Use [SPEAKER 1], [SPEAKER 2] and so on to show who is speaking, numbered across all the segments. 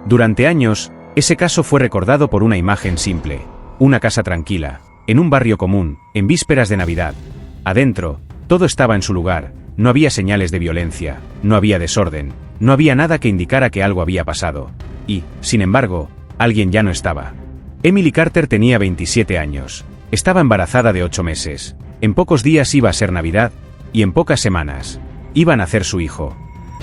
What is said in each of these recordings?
[SPEAKER 1] Durante años, ese caso fue recordado por una imagen simple: una casa tranquila, en un barrio común, en vísperas de Navidad. Adentro, todo estaba en su lugar, no había señales de violencia, no había desorden, no había nada que indicara que algo había pasado. Y, sin embargo, alguien ya no estaba. Emily Carter tenía 27 años. Estaba embarazada de 8 meses. En pocos días iba a ser Navidad, y en pocas semanas iba a nacer su hijo.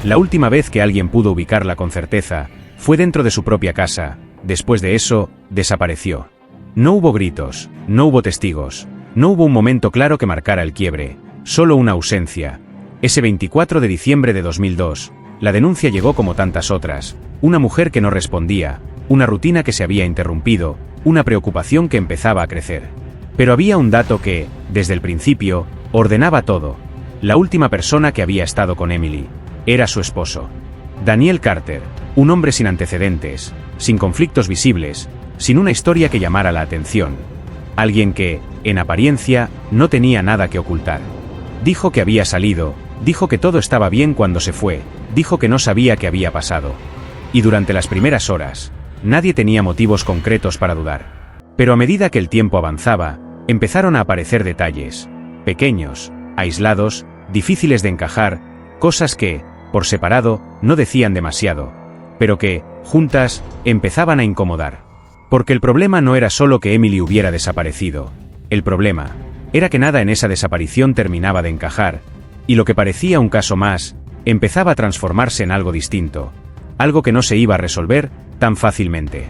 [SPEAKER 1] La última vez que alguien pudo ubicarla con certeza fue dentro de su propia casa. Después de eso, desapareció. No hubo gritos, no hubo testigos, no hubo un momento claro que marcara el quiebre, solo una ausencia. Ese 24 de diciembre de 2002, la denuncia llegó como tantas otras: una mujer que no respondía, una rutina que se había interrumpido, una preocupación que empezaba a crecer. Pero había un dato que, desde el principio, ordenaba todo. La última persona que había estado con Emily era su esposo. Daniel Carter, un hombre sin antecedentes, sin conflictos visibles, sin una historia que llamara la atención. Alguien que, en apariencia, no tenía nada que ocultar. Dijo que había salido, dijo que todo estaba bien cuando se fue, dijo que no sabía qué había pasado. Y durante las primeras horas, nadie tenía motivos concretos para dudar. Pero a medida que el tiempo avanzaba, empezaron a aparecer detalles, pequeños, aislados, difíciles de encajar, cosas que, por separado, no decían demasiado, pero que, juntas, empezaban a incomodar. Porque el problema no era solo que Emily hubiera desaparecido. El problema era que nada en esa desaparición terminaba de encajar, y lo que parecía un caso más, empezaba a transformarse en algo distinto, algo que no se iba a resolver tan fácilmente.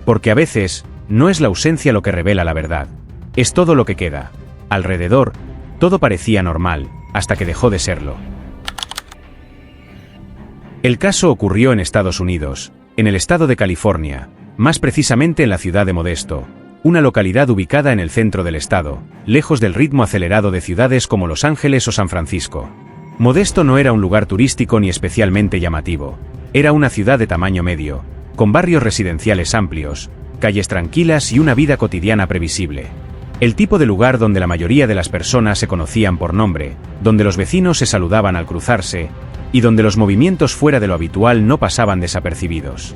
[SPEAKER 1] Porque a veces, no es la ausencia lo que revela la verdad, es todo lo que queda. Alrededor, todo parecía normal, hasta que dejó de serlo. El caso ocurrió en Estados Unidos, en el estado de California, más precisamente en la ciudad de Modesto, una localidad ubicada en el centro del estado, lejos del ritmo acelerado de ciudades como Los Ángeles o San Francisco. Modesto no era un lugar turístico ni especialmente llamativo, era una ciudad de tamaño medio, con barrios residenciales amplios, calles tranquilas y una vida cotidiana previsible. El tipo de lugar donde la mayoría de las personas se conocían por nombre, donde los vecinos se saludaban al cruzarse, y donde los movimientos fuera de lo habitual no pasaban desapercibidos.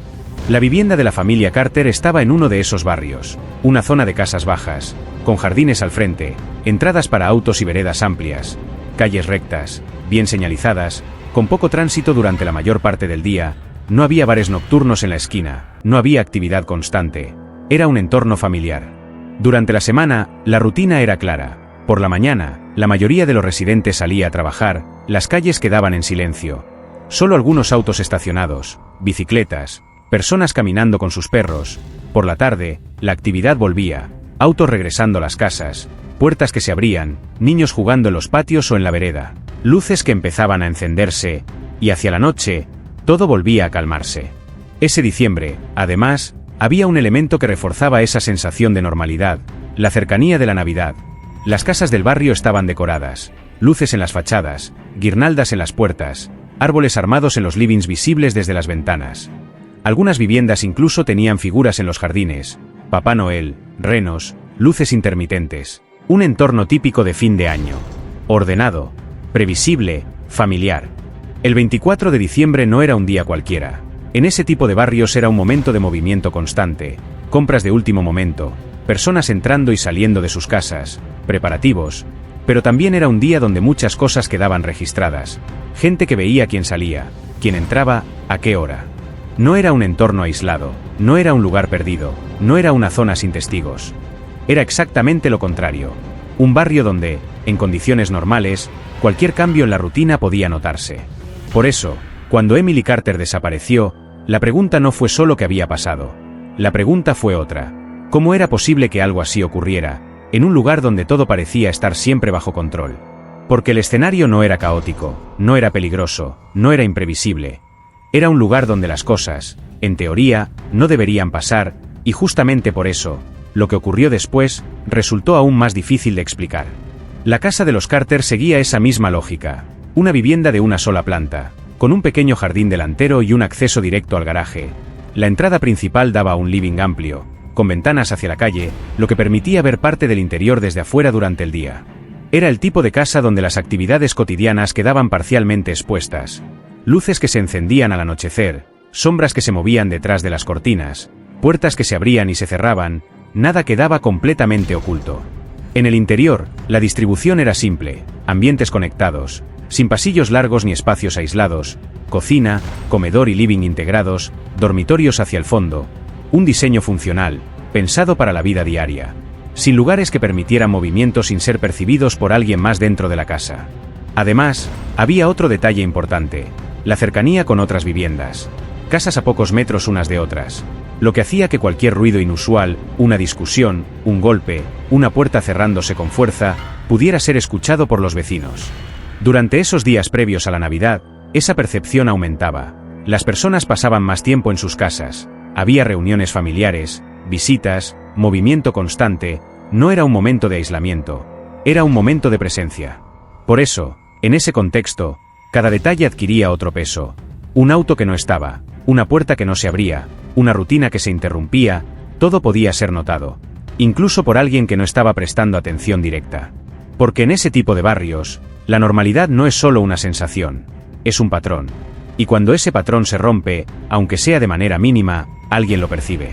[SPEAKER 1] La vivienda de la familia Carter estaba en uno de esos barrios, una zona de casas bajas, con jardines al frente, entradas para autos y veredas amplias, calles rectas, bien señalizadas, con poco tránsito durante la mayor parte del día. No había bares nocturnos en la esquina, no había actividad constante, era un entorno familiar. Durante la semana, la rutina era clara. Por la mañana, la mayoría de los residentes salía a trabajar, las calles quedaban en silencio. Solo algunos autos estacionados, bicicletas, personas caminando con sus perros. Por la tarde, la actividad volvía, autos regresando a las casas, puertas que se abrían, niños jugando en los patios o en la vereda, luces que empezaban a encenderse, y hacia la noche, todo volvía a calmarse. Ese diciembre, además, había un elemento que reforzaba esa sensación de normalidad: la cercanía de la Navidad. Las casas del barrio estaban decoradas, luces en las fachadas, guirnaldas en las puertas, árboles armados en los livings visibles desde las ventanas. Algunas viviendas incluso tenían figuras en los jardines: Papá Noel, renos, luces intermitentes. Un entorno típico de fin de año. Ordenado, previsible, familiar. El 24 de diciembre no era un día cualquiera. En ese tipo de barrios era un momento de movimiento constante, compras de último momento, personas entrando y saliendo de sus casas, preparativos, pero también era un día donde muchas cosas quedaban registradas, gente que veía quién salía, quién entraba, a qué hora. No era un entorno aislado, no era un lugar perdido, no era una zona sin testigos. Era exactamente lo contrario, un barrio donde, en condiciones normales, cualquier cambio en la rutina podía notarse. Por eso, cuando Emily Carter desapareció, la pregunta no fue solo qué había pasado. La pregunta fue otra: ¿cómo era posible que algo así ocurriera, en un lugar donde todo parecía estar siempre bajo control? Porque el escenario no era caótico, no era peligroso, no era imprevisible. Era un lugar donde las cosas, en teoría, no deberían pasar, y justamente por eso, lo que ocurrió después, resultó aún más difícil de explicar. La casa de los Carter seguía esa misma lógica: una vivienda de una sola planta, con un pequeño jardín delantero y un acceso directo al garaje. La entrada principal daba a un living amplio, con ventanas hacia la calle, lo que permitía ver parte del interior desde afuera durante el día. Era el tipo de casa donde las actividades cotidianas quedaban parcialmente expuestas. Luces que se encendían al anochecer, sombras que se movían detrás de las cortinas, puertas que se abrían y se cerraban, nada quedaba completamente oculto. En el interior, la distribución era simple, ambientes conectados, sin pasillos largos ni espacios aislados, cocina, comedor y living integrados, dormitorios hacia el fondo, un diseño funcional, pensado para la vida diaria, sin lugares que permitieran movimientos sin ser percibidos por alguien más dentro de la casa. Además, había otro detalle importante, la cercanía con otras viviendas, casas a pocos metros unas de otras, lo que hacía que cualquier ruido inusual, una discusión, un golpe, una puerta cerrándose con fuerza, pudiera ser escuchado por los vecinos. Durante esos días previos a la Navidad, esa percepción aumentaba. Las personas pasaban más tiempo en sus casas, había reuniones familiares, visitas, movimiento constante, no era un momento de aislamiento, era un momento de presencia. Por eso, en ese contexto, cada detalle adquiría otro peso. Un auto que no estaba, una puerta que no se abría, una rutina que se interrumpía, todo podía ser notado, incluso por alguien que no estaba prestando atención directa. Porque en ese tipo de barrios, la normalidad no es solo una sensación, es un patrón. Y cuando ese patrón se rompe, aunque sea de manera mínima, alguien lo percibe.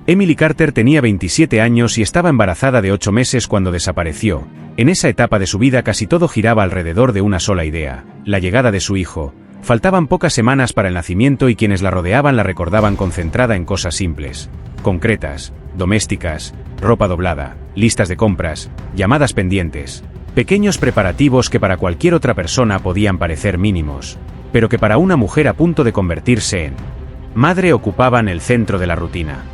[SPEAKER 1] Emily Carter tenía 27 años y estaba embarazada de 8 meses cuando desapareció. En esa etapa de su vida casi todo giraba alrededor de una sola idea, la llegada de su hijo. Faltaban pocas semanas para el nacimiento y quienes la rodeaban la recordaban concentrada en cosas simples, concretas, domésticas, ropa doblada, listas de compras, llamadas pendientes, pequeños preparativos que para cualquier otra persona podían parecer mínimos, pero que para una mujer a punto de convertirse en madre ocupaban el centro de la rutina.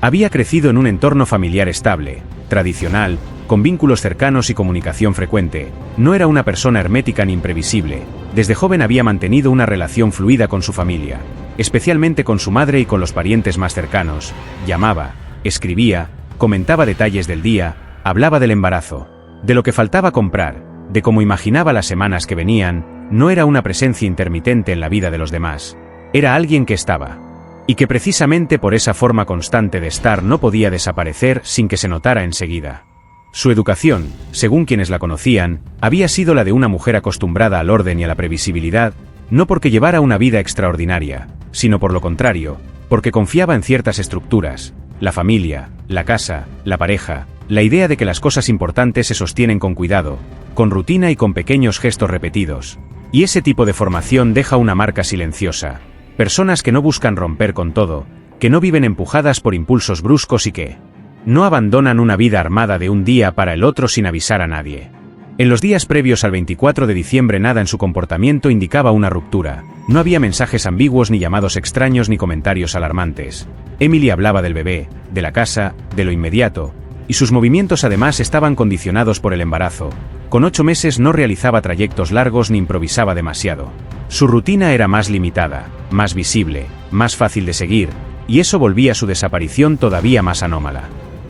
[SPEAKER 1] Había crecido en un entorno familiar estable, tradicional, con vínculos cercanos y comunicación frecuente. No era una persona hermética ni imprevisible. Desde joven había mantenido una relación fluida con su familia, especialmente con su madre y con los parientes más cercanos. Llamaba, escribía, comentaba detalles del día, hablaba del embarazo, de lo que faltaba comprar, de cómo imaginaba las semanas que venían. No era una presencia intermitente en la vida de los demás. Era alguien que estaba. Y que precisamente por esa forma constante de estar no podía desaparecer sin que se notara enseguida. Su educación, según quienes la conocían, había sido la de una mujer acostumbrada al orden y a la previsibilidad, no porque llevara una vida extraordinaria, sino por lo contrario, porque confiaba en ciertas estructuras, la familia, la casa, la pareja, la idea de que las cosas importantes se sostienen con cuidado, con rutina y con pequeños gestos repetidos. Y ese tipo de formación deja una marca silenciosa. Personas que no buscan romper con todo, que no viven empujadas por impulsos bruscos y que no abandonan una vida armada de un día para el otro sin avisar a nadie. En los días previos al 24 de diciembre nada en su comportamiento indicaba una ruptura. No había mensajes ambiguos ni llamados extraños ni comentarios alarmantes. Emily hablaba del bebé, de la casa, de lo inmediato, y sus movimientos además estaban condicionados por el embarazo. Con 8 meses no realizaba trayectos largos ni improvisaba demasiado. Su rutina era más limitada, más visible, más fácil de seguir, y eso volvía su desaparición todavía más anómala.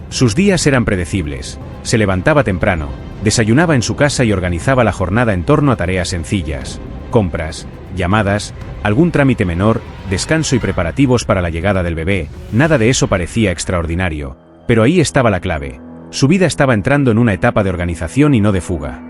[SPEAKER 1] Sus días eran predecibles. Se levantaba temprano, desayunaba en su casa y organizaba la jornada en torno a tareas sencillas, compras, llamadas, algún trámite menor, descanso y preparativos para la llegada del bebé. Nada de eso parecía extraordinario, pero ahí estaba la clave. Su vida estaba entrando en una etapa de organización y no de fuga.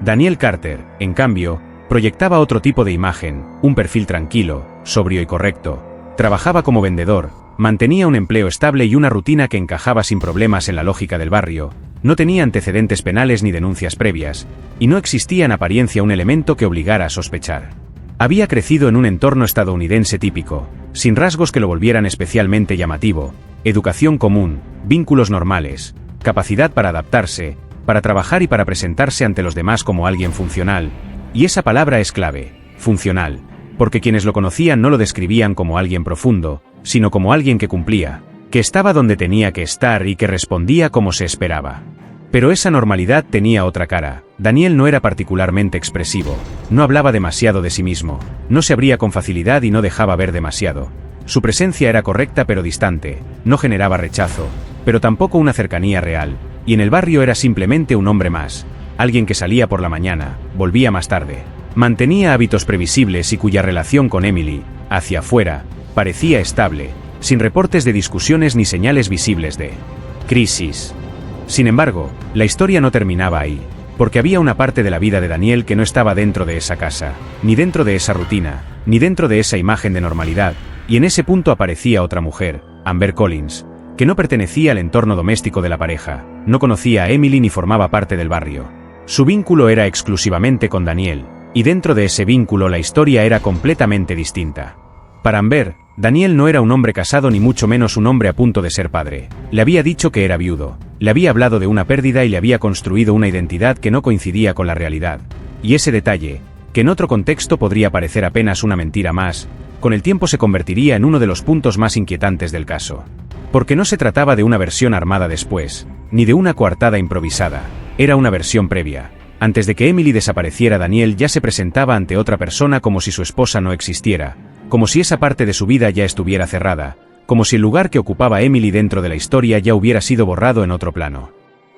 [SPEAKER 1] Daniel Carter, en cambio, proyectaba otro tipo de imagen, un perfil tranquilo, sobrio y correcto. Trabajaba como vendedor, mantenía un empleo estable y una rutina que encajaba sin problemas en la lógica del barrio, no tenía antecedentes penales ni denuncias previas, y no existía en apariencia un elemento que obligara a sospechar. Había crecido en un entorno estadounidense típico, sin rasgos que lo volvieran especialmente llamativo, educación común, vínculos normales, capacidad para adaptarse, para trabajar y para presentarse ante los demás como alguien funcional. Y esa palabra es clave, funcional, porque quienes lo conocían no lo describían como alguien profundo, sino como alguien que cumplía, que estaba donde tenía que estar y que respondía como se esperaba. Pero esa normalidad tenía otra cara. Daniel no era particularmente expresivo, no hablaba demasiado de sí mismo, no se abría con facilidad y no dejaba ver demasiado. Su presencia era correcta pero distante, no generaba rechazo, pero tampoco una cercanía real, y en el barrio era simplemente un hombre más. Alguien que salía por la mañana, volvía más tarde, mantenía hábitos previsibles y cuya relación con Emily, hacia afuera, parecía estable, sin reportes de discusiones ni señales visibles de crisis. Sin embargo, la historia no terminaba ahí, porque había una parte de la vida de Daniel que no estaba dentro de esa casa, ni dentro de esa rutina, ni dentro de esa imagen de normalidad, y en ese punto aparecía otra mujer, Amber Collins, que no pertenecía al entorno doméstico de la pareja, no conocía a Emily ni formaba parte del barrio. Su vínculo era exclusivamente con Daniel, y dentro de ese vínculo la historia era completamente distinta. Para Amber, Daniel no era un hombre casado ni mucho menos un hombre a punto de ser padre. Le había dicho que era viudo, le había hablado de una pérdida y le había construido una identidad que no coincidía con la realidad. Y ese detalle, que en otro contexto podría parecer apenas una mentira más, con el tiempo se convertiría en uno de los puntos más inquietantes del caso. Porque no se trataba de una versión armada después, ni de una coartada improvisada, era una versión previa. Antes de que Emily desapareciera, Daniel ya se presentaba ante otra persona como si su esposa no existiera, como si esa parte de su vida ya estuviera cerrada, como si el lugar que ocupaba Emily dentro de la historia ya hubiera sido borrado en otro plano.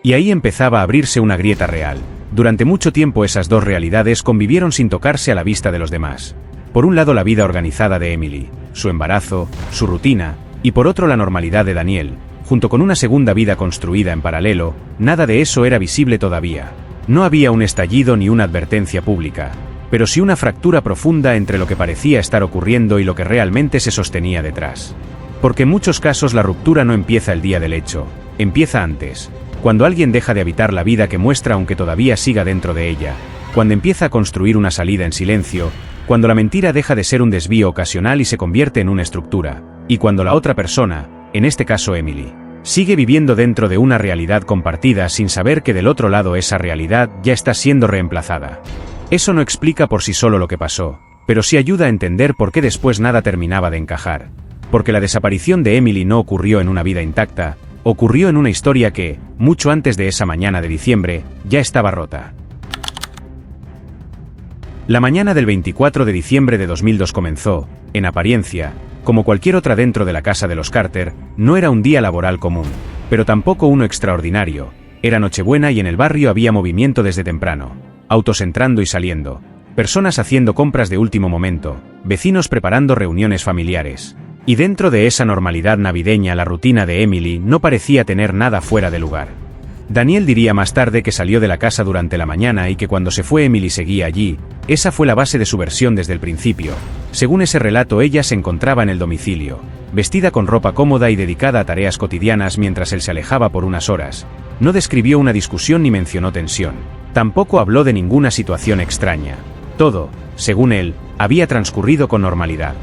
[SPEAKER 1] Y ahí empezaba a abrirse una grieta real. Durante mucho tiempo esas dos realidades convivieron sin tocarse a la vista de los demás. Por un lado la vida organizada de Emily, su embarazo, su rutina, y por otro la normalidad de Daniel, junto con una segunda vida construida en paralelo. Nada de eso era visible todavía. No había un estallido ni una advertencia pública, pero sí una fractura profunda entre lo que parecía estar ocurriendo y lo que realmente se sostenía detrás. Porque en muchos casos la ruptura no empieza el día del hecho, empieza antes, cuando alguien deja de habitar la vida que muestra aunque todavía siga dentro de ella, cuando empieza a construir una salida en silencio, cuando la mentira deja de ser un desvío ocasional y se convierte en una estructura, y cuando la otra persona, en este caso Emily, sigue viviendo dentro de una realidad compartida sin saber que del otro lado esa realidad ya está siendo reemplazada. Eso no explica por sí solo lo que pasó, pero sí ayuda a entender por qué después nada terminaba de encajar. Porque la desaparición de Emily no ocurrió en una vida intacta, ocurrió en una historia que, mucho antes de esa mañana de diciembre, ya estaba rota. La mañana del 24 de diciembre de 2002 comenzó, en apariencia, como cualquier otra dentro de la casa de los Carter. No era un día laboral común, pero tampoco uno extraordinario. Era Nochebuena y en el barrio había movimiento desde temprano. Autos entrando y saliendo, personas haciendo compras de último momento, vecinos preparando reuniones familiares. Y dentro de esa normalidad navideña la rutina de Emily no parecía tener nada fuera de lugar. Daniel diría más tarde que salió de la casa durante la mañana y que cuando se fue Emily seguía allí. Esa fue la base de su versión desde el principio. Según ese relato, ella se encontraba en el domicilio, vestida con ropa cómoda y dedicada a tareas cotidianas mientras él se alejaba por unas horas. No describió una discusión ni mencionó tensión. Tampoco habló de ninguna situación extraña. Todo, según él, había transcurrido con normalidad.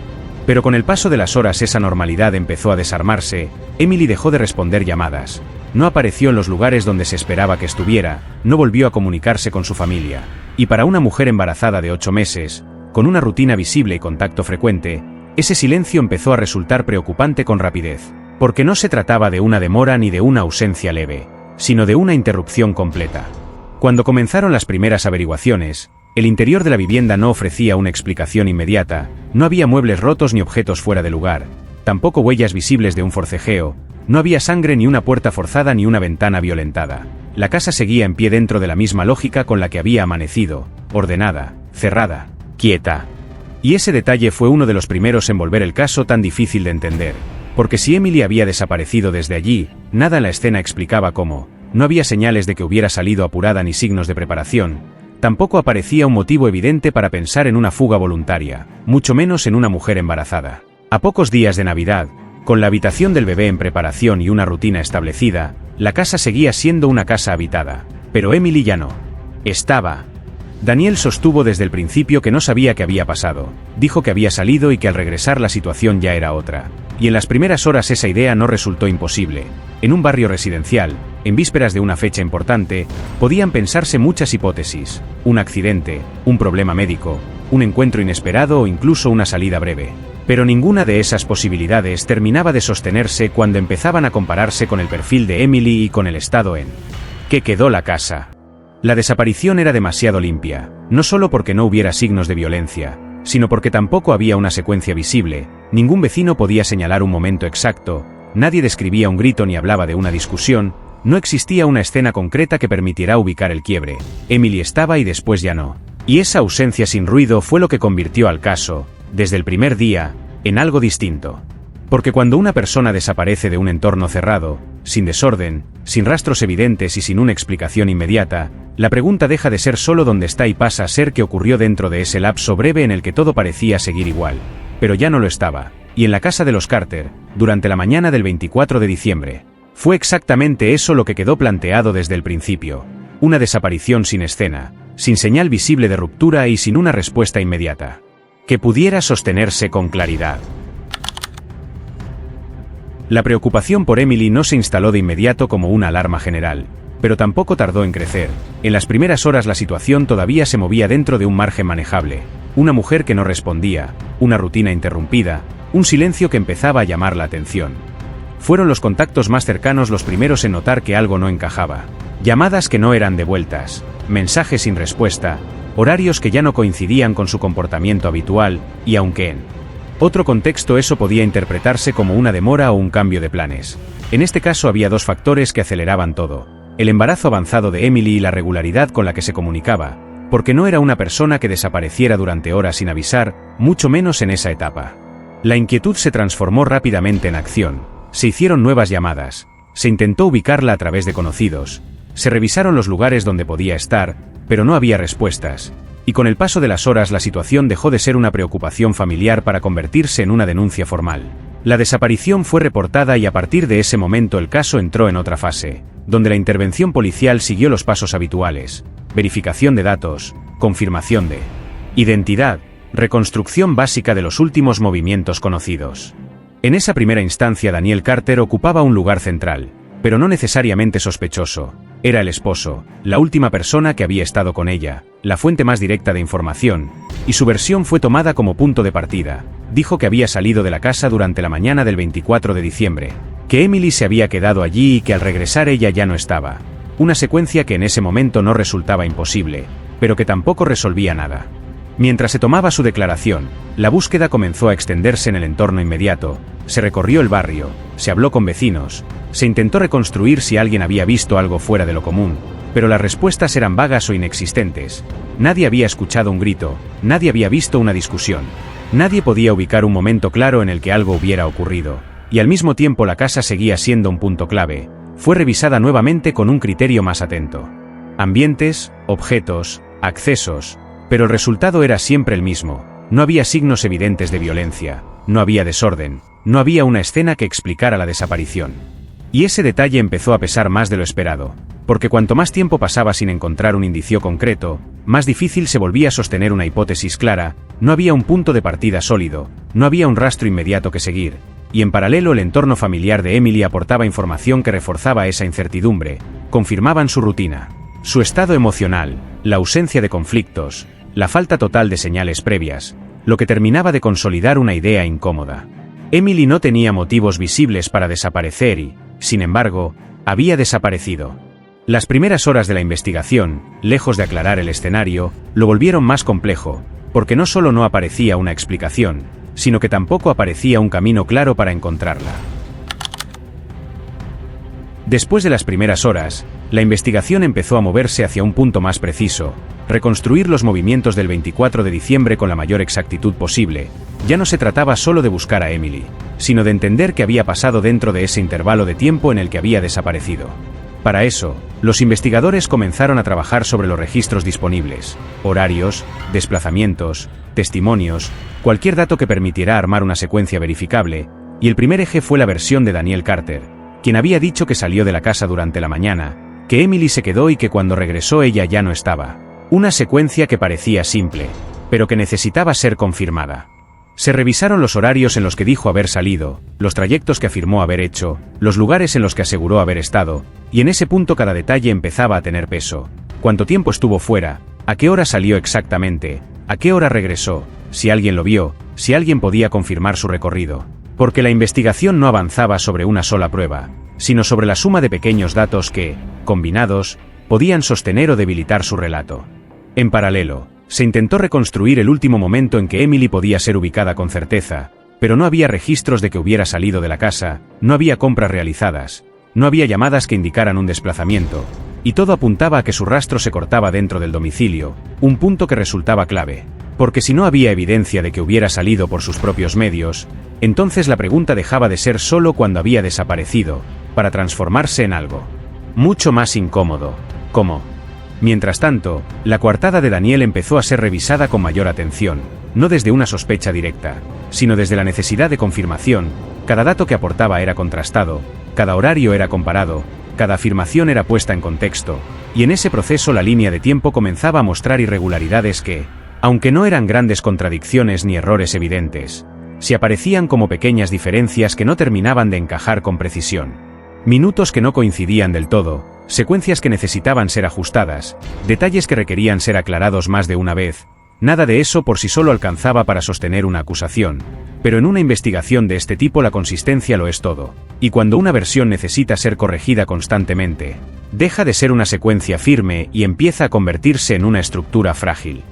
[SPEAKER 1] Pero con el paso de las horas esa normalidad empezó a desarmarse. Emily dejó de responder llamadas. No apareció en los lugares donde se esperaba que estuviera, no volvió a comunicarse con su familia. Y para una mujer embarazada de 8 meses, con una rutina visible y contacto frecuente, ese silencio empezó a resultar preocupante con rapidez. Porque no se trataba de una demora ni de una ausencia leve, sino de una interrupción completa. Cuando comenzaron las primeras averiguaciones, el interior de la vivienda no ofrecía una explicación inmediata. No había muebles rotos ni objetos fuera de lugar, tampoco huellas visibles de un forcejeo. No había sangre ni una puerta forzada ni una ventana violentada. La casa seguía en pie dentro de la misma lógica con la que había amanecido, ordenada, cerrada, quieta. Y ese detalle fue uno de los primeros en volver el caso tan difícil de entender. Porque si Emily había desaparecido desde allí, nada en la escena explicaba cómo. No había señales de que hubiera salido apurada ni signos de preparación. Tampoco aparecía un motivo evidente para pensar en una fuga voluntaria, mucho menos en una mujer embarazada. A pocos días de Navidad, con la habitación del bebé en preparación y una rutina establecida, la casa seguía siendo una casa habitada. Pero Emily ya no estaba. Daniel sostuvo desde el principio que no sabía qué había pasado. Dijo que había salido y que al regresar la situación ya era otra. Y en las primeras horas esa idea no resultó imposible. En un barrio residencial, en vísperas de una fecha importante, podían pensarse muchas hipótesis. Un accidente, un problema médico, un encuentro inesperado o incluso una salida breve. Pero ninguna de esas posibilidades terminaba de sostenerse cuando empezaban a compararse con el perfil de Emily y con el estado en que quedó la casa. La desaparición era demasiado limpia, no solo porque no hubiera signos de violencia, sino porque tampoco había una secuencia visible. Ningún vecino podía señalar un momento exacto, nadie describía un grito ni hablaba de una discusión, no existía una escena concreta que permitiera ubicar el quiebre. Emily estaba y después ya no. Y esa ausencia sin ruido fue lo que convirtió al caso, desde el primer día, en algo distinto. Porque cuando una persona desaparece de un entorno cerrado, sin desorden, sin rastros evidentes y sin una explicación inmediata, la pregunta deja de ser solo dónde está y pasa a ser qué ocurrió dentro de ese lapso breve en el que todo parecía seguir igual. Pero ya no lo estaba. Y en la casa de los Carter, durante la mañana del 24 de diciembre, fue exactamente eso lo que quedó planteado desde el principio. Una desaparición sin escena, sin señal visible de ruptura y sin una respuesta inmediata que pudiera sostenerse con claridad. La preocupación por Emily no se instaló de inmediato como una alarma general, pero tampoco tardó en crecer. En las primeras horas la situación todavía se movía dentro de un margen manejable. Una mujer que no respondía, una rutina interrumpida, un silencio que empezaba a llamar la atención. Fueron los contactos más cercanos los primeros en notar que algo no encajaba. Llamadas que no eran devueltas, mensajes sin respuesta, horarios que ya no coincidían con su comportamiento habitual, y aunque en otro contexto eso podía interpretarse como una demora o un cambio de planes. En este caso había dos factores que aceleraban todo: el embarazo avanzado de Emily y la regularidad con la que se comunicaba, porque no era una persona que desapareciera durante horas sin avisar, mucho menos en esa etapa. La inquietud se transformó rápidamente en acción. Se hicieron nuevas llamadas, se intentó ubicarla a través de conocidos, se revisaron los lugares donde podía estar, pero no había respuestas, y con el paso de las horas la situación dejó de ser una preocupación familiar para convertirse en una denuncia formal. La desaparición fue reportada y a partir de ese momento el caso entró en otra fase, donde la intervención policial siguió los pasos habituales: verificación de datos, confirmación de identidad, reconstrucción básica de los últimos movimientos conocidos. En esa primera instancia Daniel Carter ocupaba un lugar central, pero no necesariamente sospechoso. Era el esposo, la última persona que había estado con ella, la fuente más directa de información, y su versión fue tomada como punto de partida. Dijo que había salido de la casa durante la mañana del 24 de diciembre, que Emily se había quedado allí y que al regresar ella ya no estaba. Una secuencia que en ese momento no resultaba imposible, pero que tampoco resolvía nada. Mientras se tomaba su declaración, la búsqueda comenzó a extenderse en el entorno inmediato. Se recorrió el barrio, se habló con vecinos, se intentó reconstruir si alguien había visto algo fuera de lo común, pero las respuestas eran vagas o inexistentes. Nadie había escuchado un grito, nadie había visto una discusión, nadie podía ubicar un momento claro en el que algo hubiera ocurrido, y al mismo tiempo la casa seguía siendo un punto clave. Fue revisada nuevamente con un criterio más atento. Ambientes, objetos, accesos, pero el resultado era siempre el mismo. No había signos evidentes de violencia, no había desorden, no había una escena que explicara la desaparición. Y ese detalle empezó a pesar más de lo esperado, porque cuanto más tiempo pasaba sin encontrar un indicio concreto, más difícil se volvía a sostener una hipótesis clara. No había un punto de partida sólido, no había un rastro inmediato que seguir, y en paralelo el entorno familiar de Emily aportaba información que reforzaba esa incertidumbre, confirmaban su rutina, su estado emocional, la ausencia de conflictos, la falta total de señales previas, lo que terminaba de consolidar una idea incómoda. Emily no tenía motivos visibles para desaparecer y, sin embargo, había desaparecido. Las primeras horas de la investigación, lejos de aclarar el escenario, lo volvieron más complejo, porque no solo no aparecía una explicación, sino que tampoco aparecía un camino claro para encontrarla. Después de las primeras horas, la investigación empezó a moverse hacia un punto más preciso: reconstruir los movimientos del 24 de diciembre con la mayor exactitud posible. Ya no se trataba solo de buscar a Emily, sino de entender qué había pasado dentro de ese intervalo de tiempo en el que había desaparecido. Para eso, los investigadores comenzaron a trabajar sobre los registros disponibles: horarios, desplazamientos, testimonios, cualquier dato que permitiera armar una secuencia verificable, y el primer eje fue la versión de Daniel Carter, quien había dicho que salió de la casa durante la mañana, que Emily se quedó y que cuando regresó ella ya no estaba. Una secuencia que parecía simple, pero que necesitaba ser confirmada. Se revisaron los horarios en los que dijo haber salido, los trayectos que afirmó haber hecho, los lugares en los que aseguró haber estado, y en ese punto cada detalle empezaba a tener peso. ¿Cuánto tiempo estuvo fuera? ¿A qué hora salió exactamente? ¿A qué hora regresó? Si alguien lo vio, si alguien podía confirmar su recorrido. Porque la investigación no avanzaba sobre una sola prueba, sino sobre la suma de pequeños datos que, combinados, podían sostener o debilitar su relato. En paralelo, se intentó reconstruir el último momento en que Emily podía ser ubicada con certeza, pero no había registros de que hubiera salido de la casa, no había compras realizadas, no había llamadas que indicaran un desplazamiento, y todo apuntaba a que su rastro se cortaba dentro del domicilio, un punto que resultaba clave, porque si no había evidencia de que hubiera salido por sus propios medios, entonces la pregunta dejaba de ser solo cuándo había desaparecido, para transformarse en algo mucho más incómodo, como... Mientras tanto, la coartada de Daniel empezó a ser revisada con mayor atención, no desde una sospecha directa, sino desde la necesidad de confirmación. Cada dato que aportaba era contrastado, cada horario era comparado, cada afirmación era puesta en contexto, y en ese proceso la línea de tiempo comenzaba a mostrar irregularidades que, aunque no eran grandes contradicciones ni errores evidentes, se aparecían como pequeñas diferencias que no terminaban de encajar con precisión. Minutos que no coincidían del todo, secuencias que necesitaban ser ajustadas, detalles que requerían ser aclarados más de una vez. Nada de eso por sí solo alcanzaba para sostener una acusación, pero en una investigación de este tipo la consistencia lo es todo, y cuando una versión necesita ser corregida constantemente, deja de ser una secuencia firme y empieza a convertirse en una estructura frágil.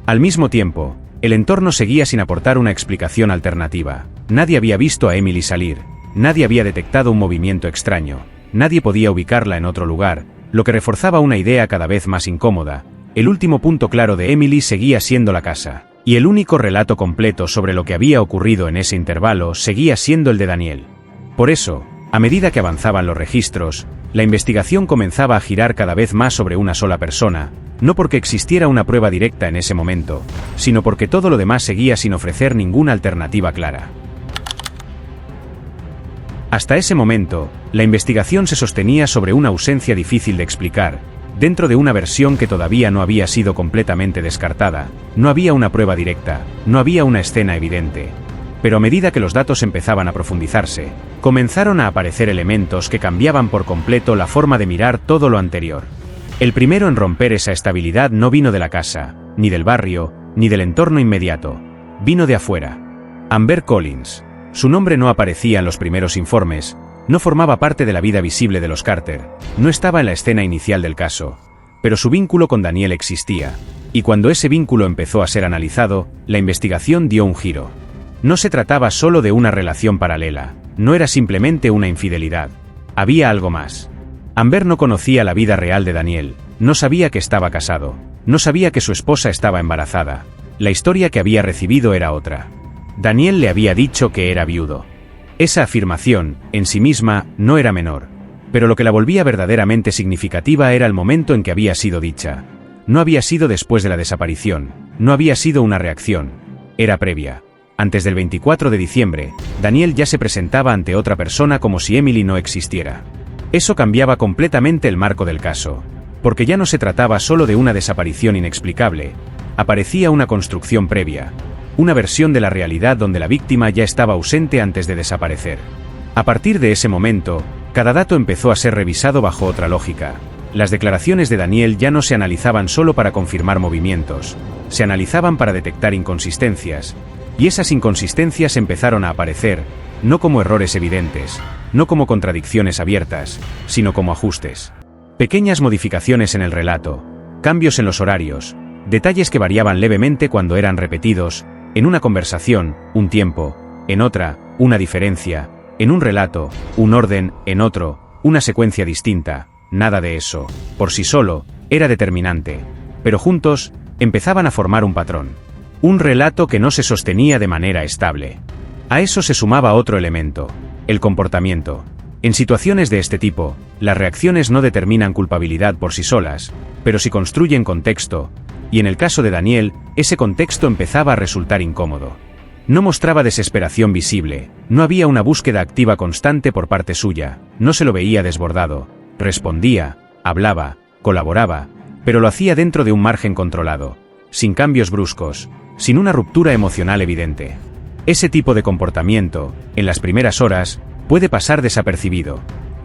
[SPEAKER 1] Al mismo tiempo, el entorno seguía sin aportar una explicación alternativa. Nadie había visto a Emily salir, nadie había detectado un movimiento extraño, nadie podía ubicarla en otro lugar, lo que reforzaba una idea cada vez más incómoda. El último punto claro de Emily seguía siendo la casa, y el único relato completo sobre lo que había ocurrido en ese intervalo seguía siendo el de Daniel. Por eso, a medida que avanzaban los registros, la investigación comenzaba a girar cada vez más sobre una sola persona, no porque existiera una prueba directa en ese momento, sino porque todo lo demás seguía sin ofrecer ninguna alternativa clara. Hasta ese momento, la investigación se sostenía sobre una ausencia difícil de explicar, dentro de una versión que todavía no había sido completamente descartada. No había una prueba directa, no había una escena evidente. Pero a medida que los datos empezaban a profundizarse, comenzaron a aparecer elementos que cambiaban por completo la forma de mirar todo lo anterior. El primero en romper esa estabilidad no vino de la casa, ni del barrio, ni del entorno inmediato. Vino de afuera. Amber Collins. Su nombre no aparecía en los primeros informes, no formaba parte de la vida visible de los Carter, no estaba en la escena inicial del caso, pero su vínculo con Daniel existía, y cuando ese vínculo empezó a ser analizado, la investigación dio un giro. No se trataba solo de una relación paralela, no era simplemente una infidelidad, había algo más. Amber no conocía la vida real de Daniel, no sabía que estaba casado, no sabía que su esposa estaba embarazada, la historia que había recibido era otra. Daniel le había dicho que era viudo. Esa afirmación, en sí misma, no era menor, pero lo que la volvía verdaderamente significativa era el momento en que había sido dicha. No había sido después de la desaparición, no había sido una reacción, era previa. Antes del 24 de diciembre, Daniel ya se presentaba ante otra persona como si Emily no existiera. Eso cambiaba completamente el marco del caso, porque ya no se trataba solo de una desaparición inexplicable, aparecía una construcción previa. Una versión de la realidad donde la víctima ya estaba ausente antes de desaparecer. A partir de ese momento, cada dato empezó a ser revisado bajo otra lógica. Las declaraciones de Daniel ya no se analizaban solo para confirmar movimientos, se analizaban para detectar inconsistencias, y esas inconsistencias empezaron a aparecer, no como errores evidentes, no como contradicciones abiertas, sino como ajustes. Pequeñas modificaciones en el relato, cambios en los horarios, detalles que variaban levemente cuando eran repetidos, en una conversación, un tiempo, en otra, una diferencia, en un relato, un orden, en otro, una secuencia distinta. Nada de eso, por sí solo, era determinante, pero juntos, empezaban a formar un patrón. Un relato que no se sostenía de manera estable. A eso se sumaba otro elemento, el comportamiento. En situaciones de este tipo, las reacciones no determinan culpabilidad por sí solas, pero sí construyen contexto, y en el caso de Daniel, ese contexto empezaba a resultar incómodo. No mostraba desesperación visible, no había una búsqueda activa constante por parte suya, no se lo veía desbordado, respondía, hablaba, colaboraba, pero lo hacía dentro de un margen controlado, sin cambios bruscos, sin una ruptura emocional evidente. Ese tipo de comportamiento, en las primeras horas, puede pasar desapercibido,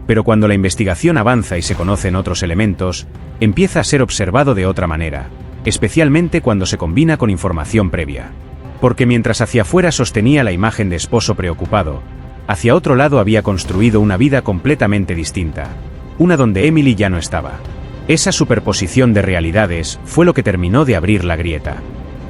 [SPEAKER 1] pero cuando la investigación avanza y se conocen otros elementos, empieza a ser observado de otra manera, especialmente cuando se combina con información previa. Porque mientras hacia afuera sostenía la imagen de esposo preocupado, hacia otro lado había construido una vida completamente distinta, una donde Emily ya no estaba. Esa superposición de realidades fue lo que terminó de abrir la grieta.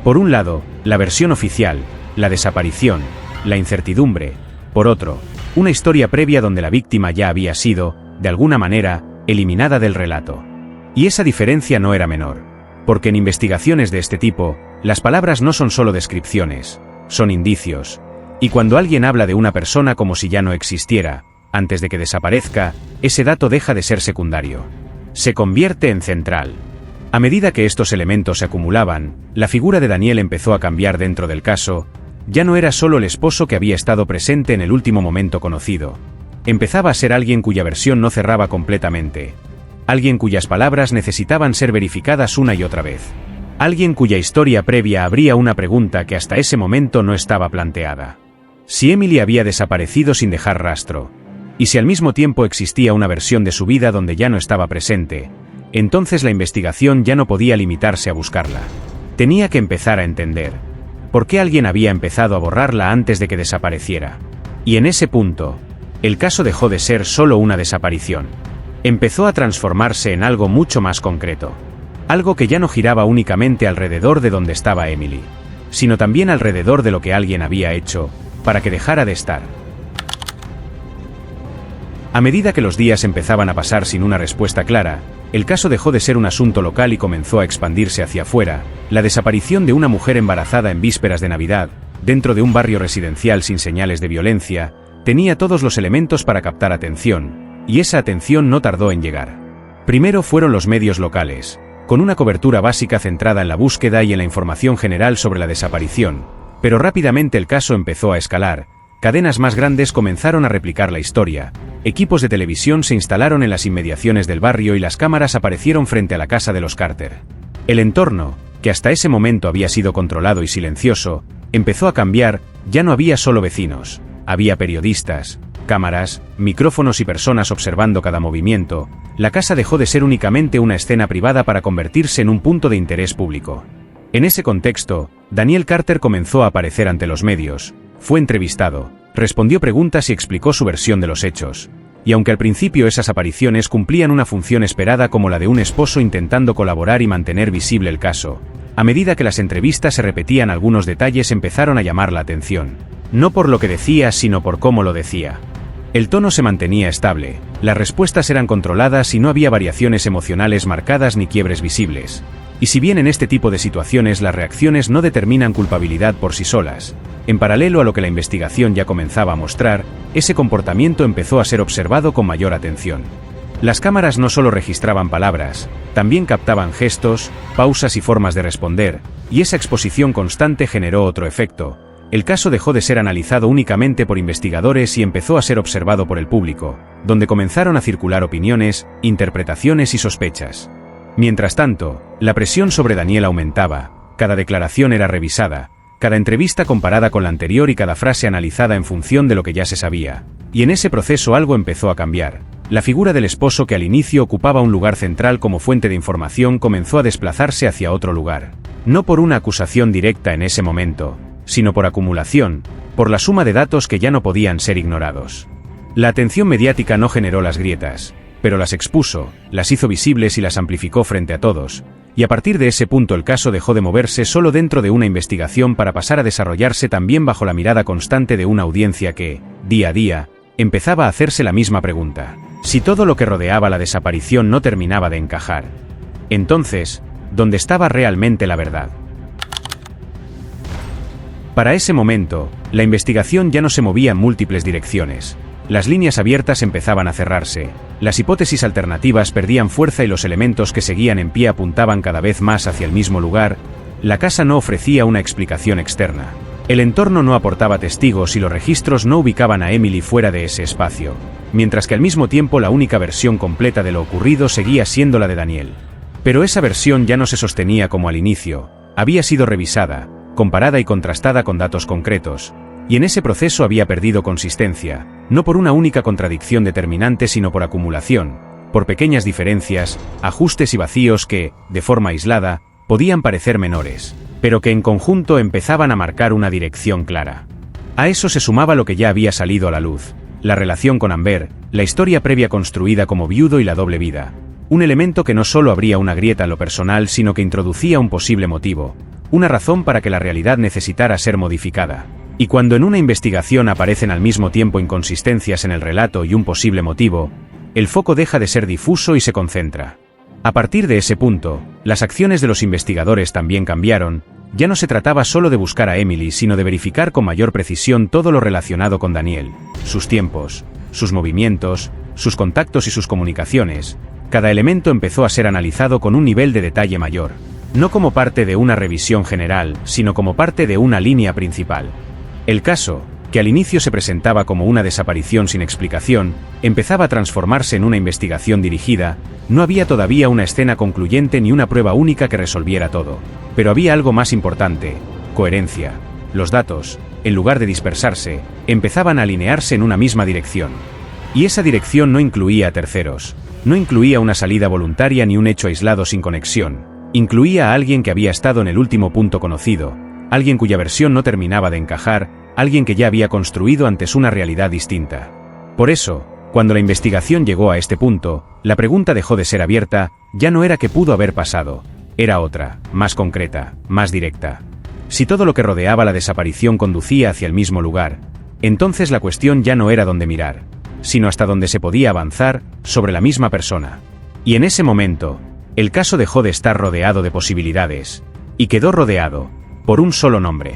[SPEAKER 1] Por un lado, la versión oficial, la desaparición, la incertidumbre; por otro, una historia previa donde la víctima ya había sido, de alguna manera, eliminada del relato. Y esa diferencia no era menor. Porque en investigaciones de este tipo, las palabras no son solo descripciones, son indicios. Y cuando alguien habla de una persona como si ya no existiera, antes de que desaparezca, ese dato deja de ser secundario. Se convierte en central. A medida que estos elementos se acumulaban, la figura de Daniel empezó a cambiar dentro del caso. Ya no era solo el esposo que había estado presente en el último momento conocido. Empezaba a ser alguien cuya versión no cerraba completamente. Alguien cuyas palabras necesitaban ser verificadas una y otra vez. Alguien cuya historia previa abría una pregunta que hasta ese momento no estaba planteada. Si Emily había desaparecido sin dejar rastro, y si al mismo tiempo existía una versión de su vida donde ya no estaba presente, entonces la investigación ya no podía limitarse a buscarla. Tenía que empezar a entender por qué alguien había empezado a borrarla antes de que desapareciera. Y en ese punto, el caso dejó de ser solo una desaparición. Empezó a transformarse en algo mucho más concreto. Algo que ya no giraba únicamente alrededor de donde estaba Emily, sino también alrededor de lo que alguien había hecho para que dejara de estar. A medida que los días empezaban a pasar sin una respuesta clara, el caso dejó de ser un asunto local y comenzó a expandirse hacia afuera. La desaparición de una mujer embarazada en vísperas de Navidad, dentro de un barrio residencial sin señales de violencia, tenía todos los elementos para captar atención, y esa atención no tardó en llegar. Primero fueron los medios locales, con una cobertura básica centrada en la búsqueda y en la información general sobre la desaparición, pero rápidamente el caso empezó a escalar. Cadenas más grandes comenzaron a replicar la historia, equipos de televisión se instalaron en las inmediaciones del barrio y las cámaras aparecieron frente a la casa de los Carter. El entorno, que hasta ese momento había sido controlado y silencioso, empezó a cambiar. Ya no había solo vecinos, había periodistas, cámaras, micrófonos y personas observando cada movimiento. La casa dejó de ser únicamente una escena privada para convertirse en un punto de interés público. En ese contexto, Daniel Carter comenzó a aparecer ante los medios. Fue entrevistado, respondió preguntas y explicó su versión de los hechos. Y aunque al principio esas apariciones cumplían una función esperada como la de un esposo intentando colaborar y mantener visible el caso, a medida que las entrevistas se repetían algunos detalles empezaron a llamar la atención. No por lo que decía, sino por cómo lo decía. El tono se mantenía estable, las respuestas eran controladas y no había variaciones emocionales marcadas ni quiebres visibles. Y si bien en este tipo de situaciones las reacciones no determinan culpabilidad por sí solas, en paralelo a lo que la investigación ya comenzaba a mostrar, ese comportamiento empezó a ser observado con mayor atención. Las cámaras no solo registraban palabras, también captaban gestos, pausas y formas de responder, y esa exposición constante generó otro efecto. El caso dejó de ser analizado únicamente por investigadores y empezó a ser observado por el público, donde comenzaron a circular opiniones, interpretaciones y sospechas. Mientras tanto, la presión sobre Daniel aumentaba, cada declaración era revisada, cada entrevista comparada con la anterior y cada frase analizada en función de lo que ya se sabía. Y en ese proceso algo empezó a cambiar. La figura del esposo que al inicio ocupaba un lugar central como fuente de información comenzó a desplazarse hacia otro lugar. No por una acusación directa en ese momento, sino por acumulación, por la suma de datos que ya no podían ser ignorados. La atención mediática no generó las grietas, pero las expuso, las hizo visibles y las amplificó frente a todos, y a partir de ese punto el caso dejó de moverse solo dentro de una investigación para pasar a desarrollarse también bajo la mirada constante de una audiencia que, día a día, empezaba a hacerse la misma pregunta. Si todo lo que rodeaba la desaparición no terminaba de encajar, entonces, ¿dónde estaba realmente la verdad? Para ese momento, la investigación ya no se movía en múltiples direcciones. Las líneas abiertas empezaban a cerrarse, las hipótesis alternativas perdían fuerza y los elementos que seguían en pie apuntaban cada vez más hacia el mismo lugar. La casa no ofrecía una explicación externa. El entorno no aportaba testigos y los registros no ubicaban a Emily fuera de ese espacio, mientras que al mismo tiempo la única versión completa de lo ocurrido seguía siendo la de Daniel. Pero esa versión ya no se sostenía como al inicio, había sido revisada, comparada y contrastada con datos concretos, y en ese proceso había perdido consistencia, no por una única contradicción determinante sino por acumulación, por pequeñas diferencias, ajustes y vacíos que, de forma aislada, podían parecer menores, pero que en conjunto empezaban a marcar una dirección clara. A eso se sumaba lo que ya había salido a la luz, la relación con Amber, la historia previa construida como viudo y la doble vida, un elemento que no solo abría una grieta en lo personal sino que introducía un posible motivo, una razón para que la realidad necesitara ser modificada. Y cuando en una investigación aparecen al mismo tiempo inconsistencias en el relato y un posible motivo, el foco deja de ser difuso y se concentra. A partir de ese punto, las acciones de los investigadores también cambiaron. Ya no se trataba solo de buscar a Emily sino de verificar con mayor precisión todo lo relacionado con Daniel, sus tiempos, sus movimientos, sus contactos y sus comunicaciones, cada elemento empezó a ser analizado con un nivel de detalle mayor, no como parte de una revisión general, sino como parte de una línea principal. El caso, que al inicio se presentaba como una desaparición sin explicación, empezaba a transformarse en una investigación dirigida. No había todavía una escena concluyente ni una prueba única que resolviera todo, pero había algo más importante: coherencia. Los datos, en lugar de dispersarse, empezaban a alinearse en una misma dirección. Y esa dirección no incluía a terceros, no incluía una salida voluntaria ni un hecho aislado sin conexión, incluía a alguien que había estado en el último punto conocido, alguien cuya versión no terminaba de encajar, alguien que ya había construido antes una realidad distinta. Por eso, cuando la investigación llegó a este punto, la pregunta dejó de ser abierta. Ya no era qué pudo haber pasado, era otra, más concreta, más directa. Si todo lo que rodeaba la desaparición conducía hacia el mismo lugar, entonces la cuestión ya no era dónde mirar, sino hasta dónde se podía avanzar, sobre la misma persona. Y en ese momento, el caso dejó de estar rodeado de posibilidades, y quedó rodeado por un solo nombre.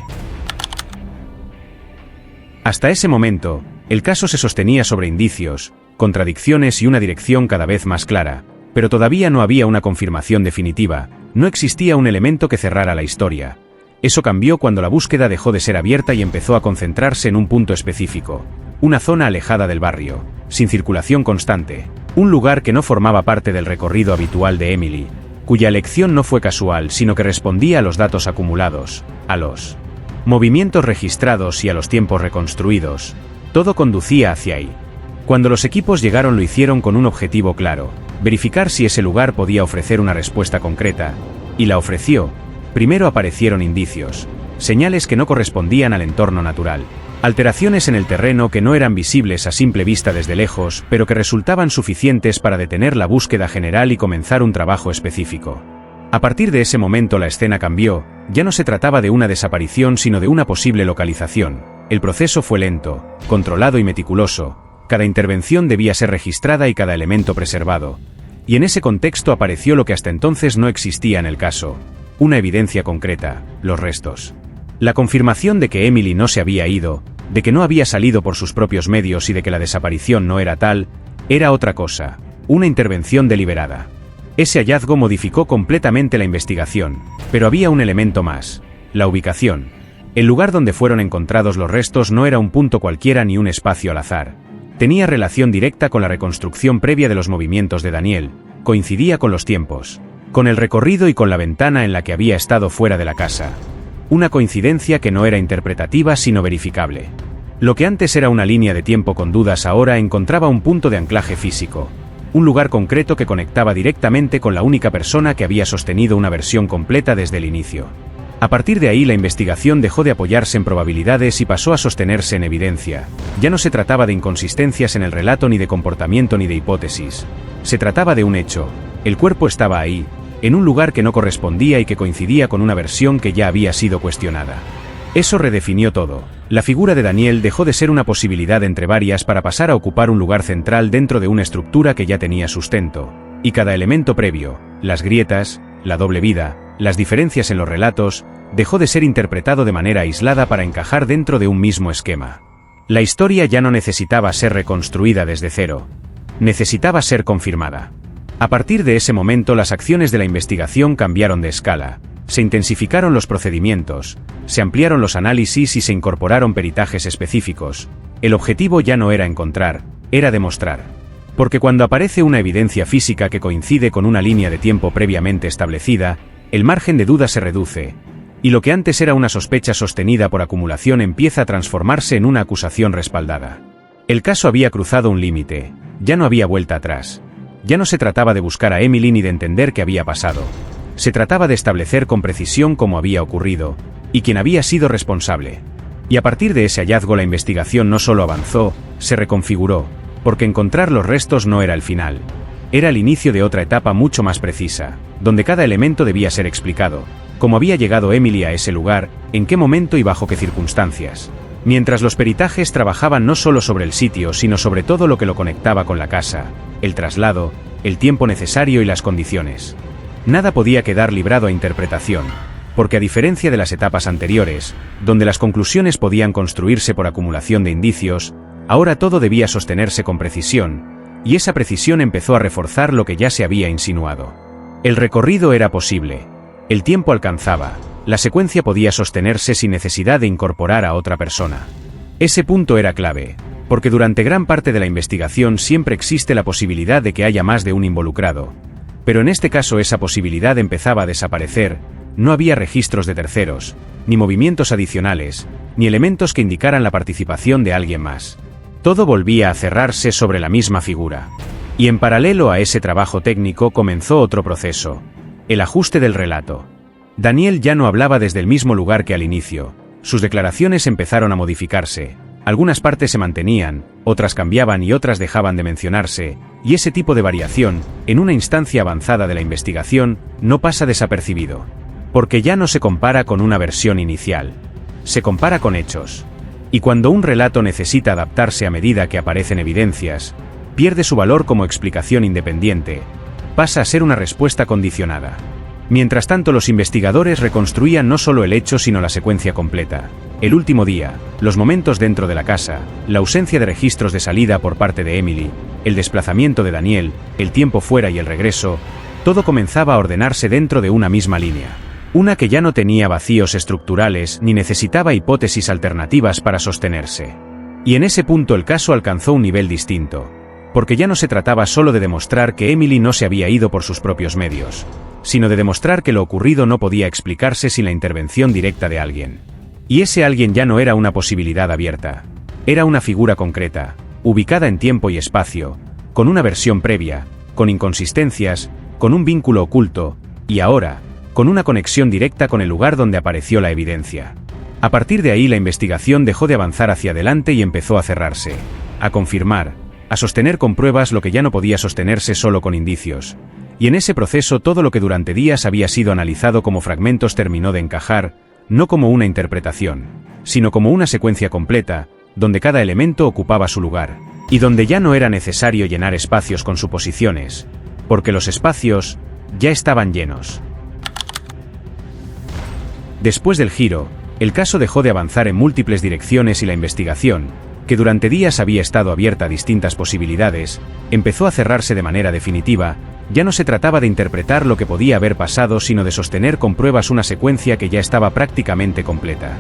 [SPEAKER 1] Hasta ese momento, el caso se sostenía sobre indicios, contradicciones y una dirección cada vez más clara, pero todavía no había una confirmación definitiva, no existía un elemento que cerrara la historia. Eso cambió cuando la búsqueda dejó de ser abierta y empezó a concentrarse en un punto específico, una zona alejada del barrio, sin circulación constante, un lugar que no formaba parte del recorrido habitual de Emily, cuya elección no fue casual, sino que respondía a los datos acumulados, a los movimientos registrados y a los tiempos reconstruidos. Todo conducía hacia ahí. Cuando los equipos llegaron lo hicieron con un objetivo claro: verificar si ese lugar podía ofrecer una respuesta concreta, y la ofreció. Primero aparecieron indicios, señales que no correspondían al entorno natural, alteraciones en el terreno que no eran visibles a simple vista desde lejos, pero que resultaban suficientes para detener la búsqueda general y comenzar un trabajo específico. A partir de ese momento la escena cambió, ya no se trataba de una desaparición sino de una posible localización. El proceso fue lento, controlado y meticuloso, cada intervención debía ser registrada y cada elemento preservado. Y en ese contexto apareció lo que hasta entonces no existía en el caso: una evidencia concreta, los restos. La confirmación de que Emily no se había ido, de que no había salido por sus propios medios y de que la desaparición no era tal, era otra cosa, una intervención deliberada. Ese hallazgo modificó completamente la investigación, pero había un elemento más: la ubicación. El lugar donde fueron encontrados los restos no era un punto cualquiera ni un espacio al azar. Tenía relación directa con la reconstrucción previa de los movimientos de Daniel, coincidía con los tiempos, con el recorrido y con la ventana en la que había estado fuera de la casa. Una coincidencia que no era interpretativa sino verificable. Lo que antes era una línea de tiempo con dudas ahora encontraba un punto de anclaje físico, un lugar concreto que conectaba directamente con la única persona que había sostenido una versión completa desde el inicio. A partir de ahí la investigación dejó de apoyarse en probabilidades y pasó a sostenerse en evidencia. Ya no se trataba de inconsistencias en el relato ni de comportamiento ni de hipótesis. Se trataba de un hecho: el cuerpo estaba ahí, en un lugar que no correspondía y que coincidía con una versión que ya había sido cuestionada. Eso redefinió todo. La figura de Daniel dejó de ser una posibilidad entre varias para pasar a ocupar un lugar central dentro de una estructura que ya tenía sustento. Y cada elemento previo, las grietas, la doble vida, las diferencias en los relatos, dejó de ser interpretado de manera aislada para encajar dentro de un mismo esquema. La historia ya no necesitaba ser reconstruida desde cero. Necesitaba ser confirmada. A partir de ese momento las acciones de la investigación cambiaron de escala. Se intensificaron los procedimientos, se ampliaron los análisis y se incorporaron peritajes específicos. El objetivo ya no era encontrar, era demostrar. Porque cuando aparece una evidencia física que coincide con una línea de tiempo previamente establecida, el margen de duda se reduce, y lo que antes era una sospecha sostenida por acumulación empieza a transformarse en una acusación respaldada. El caso había cruzado un límite, ya no había vuelta atrás. Ya no se trataba de buscar a Emily ni de entender qué había pasado. Se trataba de establecer con precisión cómo había ocurrido, y quién había sido responsable. Y a partir de ese hallazgo la investigación no solo avanzó, se reconfiguró, porque encontrar los restos no era el final. Era el inicio de otra etapa mucho más precisa, donde cada elemento debía ser explicado: cómo había llegado Emily a ese lugar, en qué momento y bajo qué circunstancias. Mientras los peritajes trabajaban no solo sobre el sitio sino sobre todo lo que lo conectaba con la casa, el traslado, el tiempo necesario y las condiciones. Nada podía quedar librado a interpretación, porque a diferencia de las etapas anteriores, donde las conclusiones podían construirse por acumulación de indicios, Ahora todo debía sostenerse con precisión, y esa precisión empezó a reforzar lo que ya se había insinuado. El recorrido era posible. El tiempo alcanzaba. La secuencia podía sostenerse sin necesidad de incorporar a otra persona. Ese punto era clave, porque durante gran parte de la investigación siempre existe la posibilidad de que haya más de un involucrado. Pero en este caso esa posibilidad empezaba a desaparecer, no había registros de terceros, ni movimientos adicionales, ni elementos que indicaran la participación de alguien más. Todo volvía a cerrarse sobre la misma figura. Y en paralelo a ese trabajo técnico comenzó otro proceso: el ajuste del relato. Daniel ya no hablaba desde el mismo lugar que al inicio. Sus declaraciones empezaron a modificarse. Algunas partes se mantenían, otras cambiaban y otras dejaban de mencionarse, y ese tipo de variación, en una instancia avanzada de la investigación, no pasa desapercibido. Porque ya no se compara con una versión inicial. Se compara con hechos. Y cuando un relato necesita adaptarse a medida que aparecen evidencias, pierde su valor como explicación independiente, pasa a ser una respuesta condicionada. Mientras tanto, los investigadores reconstruían no solo el hecho sino la secuencia completa. El último día, los momentos dentro de la casa, la ausencia de registros de salida por parte de Emily, el desplazamiento de Daniel, el tiempo fuera y el regreso, todo comenzaba a ordenarse dentro de una misma línea. Una que ya no tenía vacíos estructurales ni necesitaba hipótesis alternativas para sostenerse. Y en ese punto el caso alcanzó un nivel distinto, porque ya no se trataba solo de demostrar que Emily no se había ido por sus propios medios, sino de demostrar que lo ocurrido no podía explicarse sin la intervención directa de alguien. Y ese alguien ya no era una posibilidad abierta. Era una figura concreta, ubicada en tiempo y espacio, con una versión previa, con inconsistencias, con un vínculo oculto, y ahora, con una conexión directa con el lugar donde apareció la evidencia. A partir de ahí la investigación dejó de avanzar hacia adelante y empezó a cerrarse, a confirmar, a sostener con pruebas lo que ya no podía sostenerse solo con indicios. Y en ese proceso todo lo que durante días había sido analizado como fragmentos terminó de encajar, no como una interpretación, sino como una secuencia completa, donde cada elemento ocupaba su lugar, y donde ya no era necesario llenar espacios con suposiciones, porque los espacios ya estaban llenos. Después del giro, el caso dejó de avanzar en múltiples direcciones y la investigación, que durante días había estado abierta a distintas posibilidades, empezó a cerrarse de manera definitiva. Ya no se trataba de interpretar lo que podía haber pasado sino de sostener con pruebas una secuencia que ya estaba prácticamente completa.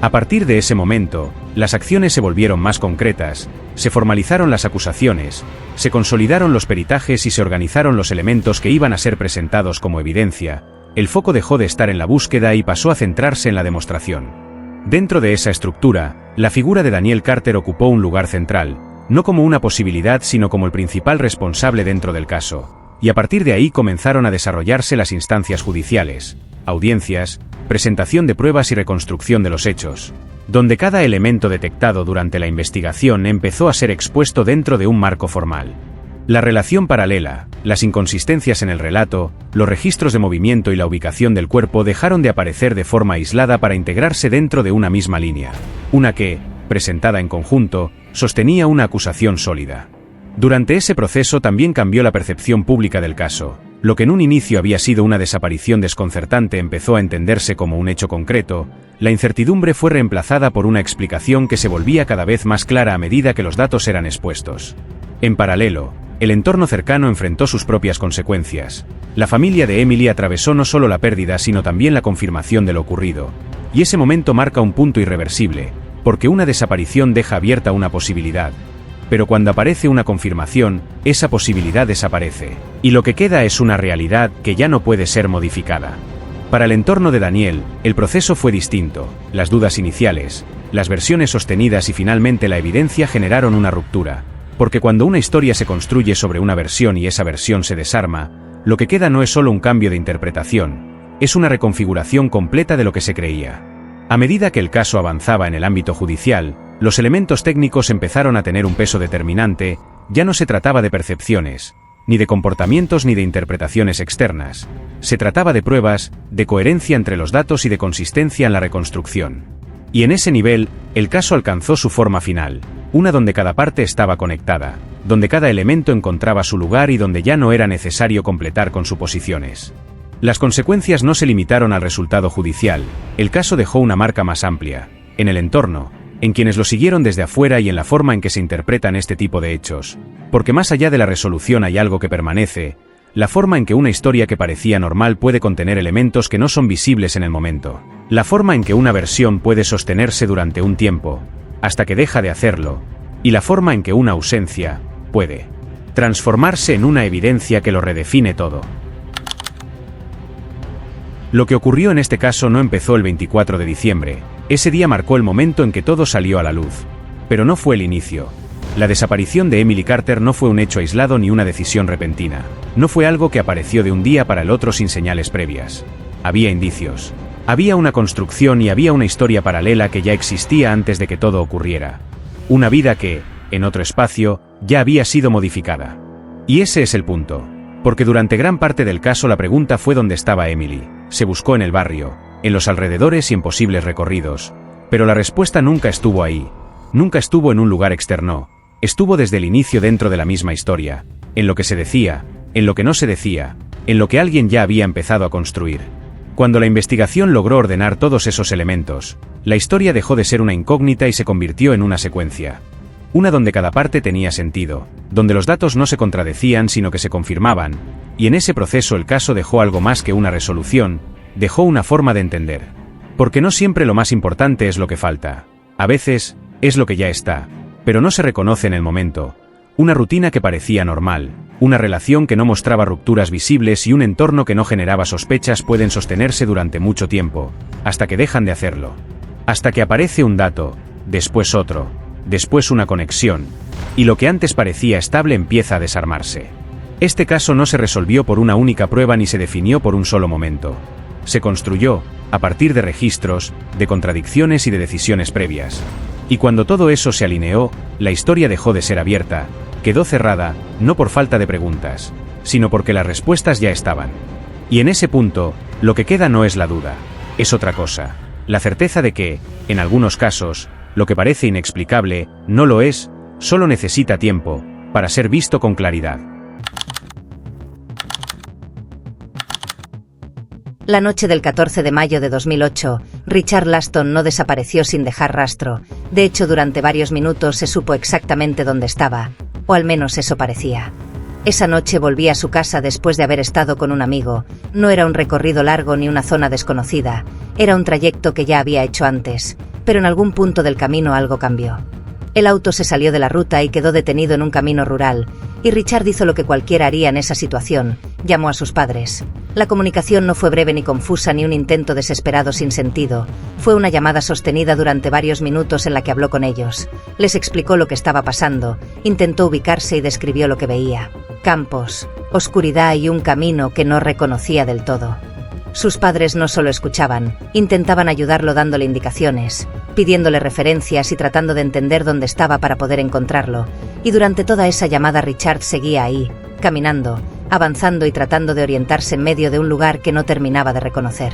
[SPEAKER 1] A partir de ese momento, las acciones se volvieron más concretas, se formalizaron las acusaciones, se consolidaron los peritajes y se organizaron los elementos que iban a ser presentados como evidencia. El foco dejó de estar en la búsqueda y pasó a centrarse en la demostración. Dentro de esa estructura, la figura de Daniel Carter ocupó un lugar central, no como una posibilidad sino como el principal responsable dentro del caso. Y a partir de ahí comenzaron a desarrollarse las instancias judiciales, audiencias, presentación de pruebas y reconstrucción de los hechos, donde cada elemento detectado durante la investigación empezó a ser expuesto dentro de un marco formal. La relación paralela, las inconsistencias en el relato, los registros de movimiento y la ubicación del cuerpo dejaron de aparecer de forma aislada para integrarse dentro de una misma línea, una que, presentada en conjunto, sostenía una acusación sólida. Durante ese proceso también cambió la percepción pública del caso. Lo que en un inicio había sido una desaparición desconcertante empezó a entenderse como un hecho concreto. La incertidumbre fue reemplazada por una explicación que se volvía cada vez más clara a medida que los datos eran expuestos. En paralelo, el entorno cercano enfrentó sus propias consecuencias. La familia de Emily atravesó no solo la pérdida sino también la confirmación de lo ocurrido. Y ese momento marca un punto irreversible, porque una desaparición deja abierta una posibilidad. Pero cuando aparece una confirmación, esa posibilidad desaparece, y lo que queda es una realidad que ya no puede ser modificada. Para el entorno de Daniel, el proceso fue distinto. Las dudas iniciales, las versiones sostenidas y finalmente la evidencia generaron una ruptura. Porque cuando una historia se construye sobre una versión y esa versión se desarma, lo que queda no es solo un cambio de interpretación, es una reconfiguración completa de lo que se creía. A medida que el caso avanzaba en el ámbito judicial, los elementos técnicos empezaron a tener un peso determinante. Ya no se trataba de percepciones, ni de comportamientos ni de interpretaciones externas. Se trataba de pruebas, de coherencia entre los datos y de consistencia en la reconstrucción. Y en ese nivel, el caso alcanzó su forma final, una donde cada parte estaba conectada, donde cada elemento encontraba su lugar y donde ya no era necesario completar con suposiciones. Las consecuencias no se limitaron al resultado judicial, el caso dejó una marca más amplia. En el entorno, en quienes lo siguieron desde afuera y en la forma en que se interpretan este tipo de hechos, porque más allá de la resolución hay algo que permanece, la forma en que una historia que parecía normal puede contener elementos que no son visibles en el momento, la forma en que una versión puede sostenerse durante un tiempo, hasta que deja de hacerlo, y la forma en que una ausencia puede transformarse en una evidencia que lo redefine todo. Lo que ocurrió en este caso no empezó el 24 de diciembre, ese día marcó el momento en que todo salió a la luz, pero no fue el inicio. La desaparición de Emily Carter no fue un hecho aislado ni una decisión repentina, no fue algo que apareció de un día para el otro sin señales previas. Había indicios, había una construcción y había una historia paralela que ya existía antes de que todo ocurriera. Una vida que, en otro espacio, ya había sido modificada. Y ese es el punto. Porque durante gran parte del caso la pregunta fue dónde estaba Emily. Se buscó en el barrio, en los alrededores y en posibles recorridos. Pero la respuesta nunca estuvo ahí. Nunca estuvo en un lugar externo. Estuvo desde el inicio dentro de la misma historia. En lo que se decía, en lo que no se decía, en lo que alguien ya había empezado a construir. Cuando la investigación logró ordenar todos esos elementos, la historia dejó de ser una incógnita y se convirtió en una secuencia. Una donde cada parte tenía sentido, donde los datos no se contradecían sino que se confirmaban, y en ese proceso el caso dejó algo más que una resolución, dejó una forma de entender. Porque no siempre lo más importante es lo que falta. A veces, es lo que ya está, pero no se reconoce en el momento. Una rutina que parecía normal, una relación que no mostraba rupturas visibles y un entorno que no generaba sospechas pueden sostenerse durante mucho tiempo, hasta que dejan de hacerlo. Hasta que aparece un dato, después otro, después una conexión, y lo que antes parecía estable empieza a desarmarse. Este caso no se resolvió por una única prueba ni se definió por un solo momento. Se construyó, a partir de registros, de contradicciones y de decisiones previas. Y cuando todo eso se alineó, la historia dejó de ser abierta, quedó cerrada, no por falta de preguntas, sino porque las respuestas ya estaban. Y en ese punto, lo que queda no es la duda, es otra cosa. La certeza de que, en algunos casos, lo que parece inexplicable, no lo es, solo necesita tiempo, para ser visto con claridad.
[SPEAKER 2] La noche del 14 de mayo de 2008, Richard Laston no desapareció sin dejar rastro. De hecho, durante varios minutos se supo exactamente dónde estaba, o al menos eso parecía. Esa noche volví a su casa después de haber estado con un amigo. No era un recorrido largo ni una zona desconocida, era un trayecto que ya había hecho antes, pero en algún punto del camino algo cambió. El auto se salió de la ruta y quedó detenido en un camino rural, y Richard hizo lo que cualquiera haría en esa situación, llamó a sus padres. La comunicación no fue breve ni confusa ni un intento desesperado sin sentido, fue una llamada sostenida durante varios minutos en la que habló con ellos. Les explicó lo que estaba pasando, intentó ubicarse y describió lo que veía. Campos, oscuridad y un camino que no reconocía del todo. Sus padres no solo escuchaban, intentaban ayudarlo dándole indicaciones, pidiéndole referencias y tratando de entender dónde estaba para poder encontrarlo, y durante toda esa llamada Richard seguía ahí, caminando, avanzando y tratando de orientarse en medio de un lugar que no terminaba de reconocer.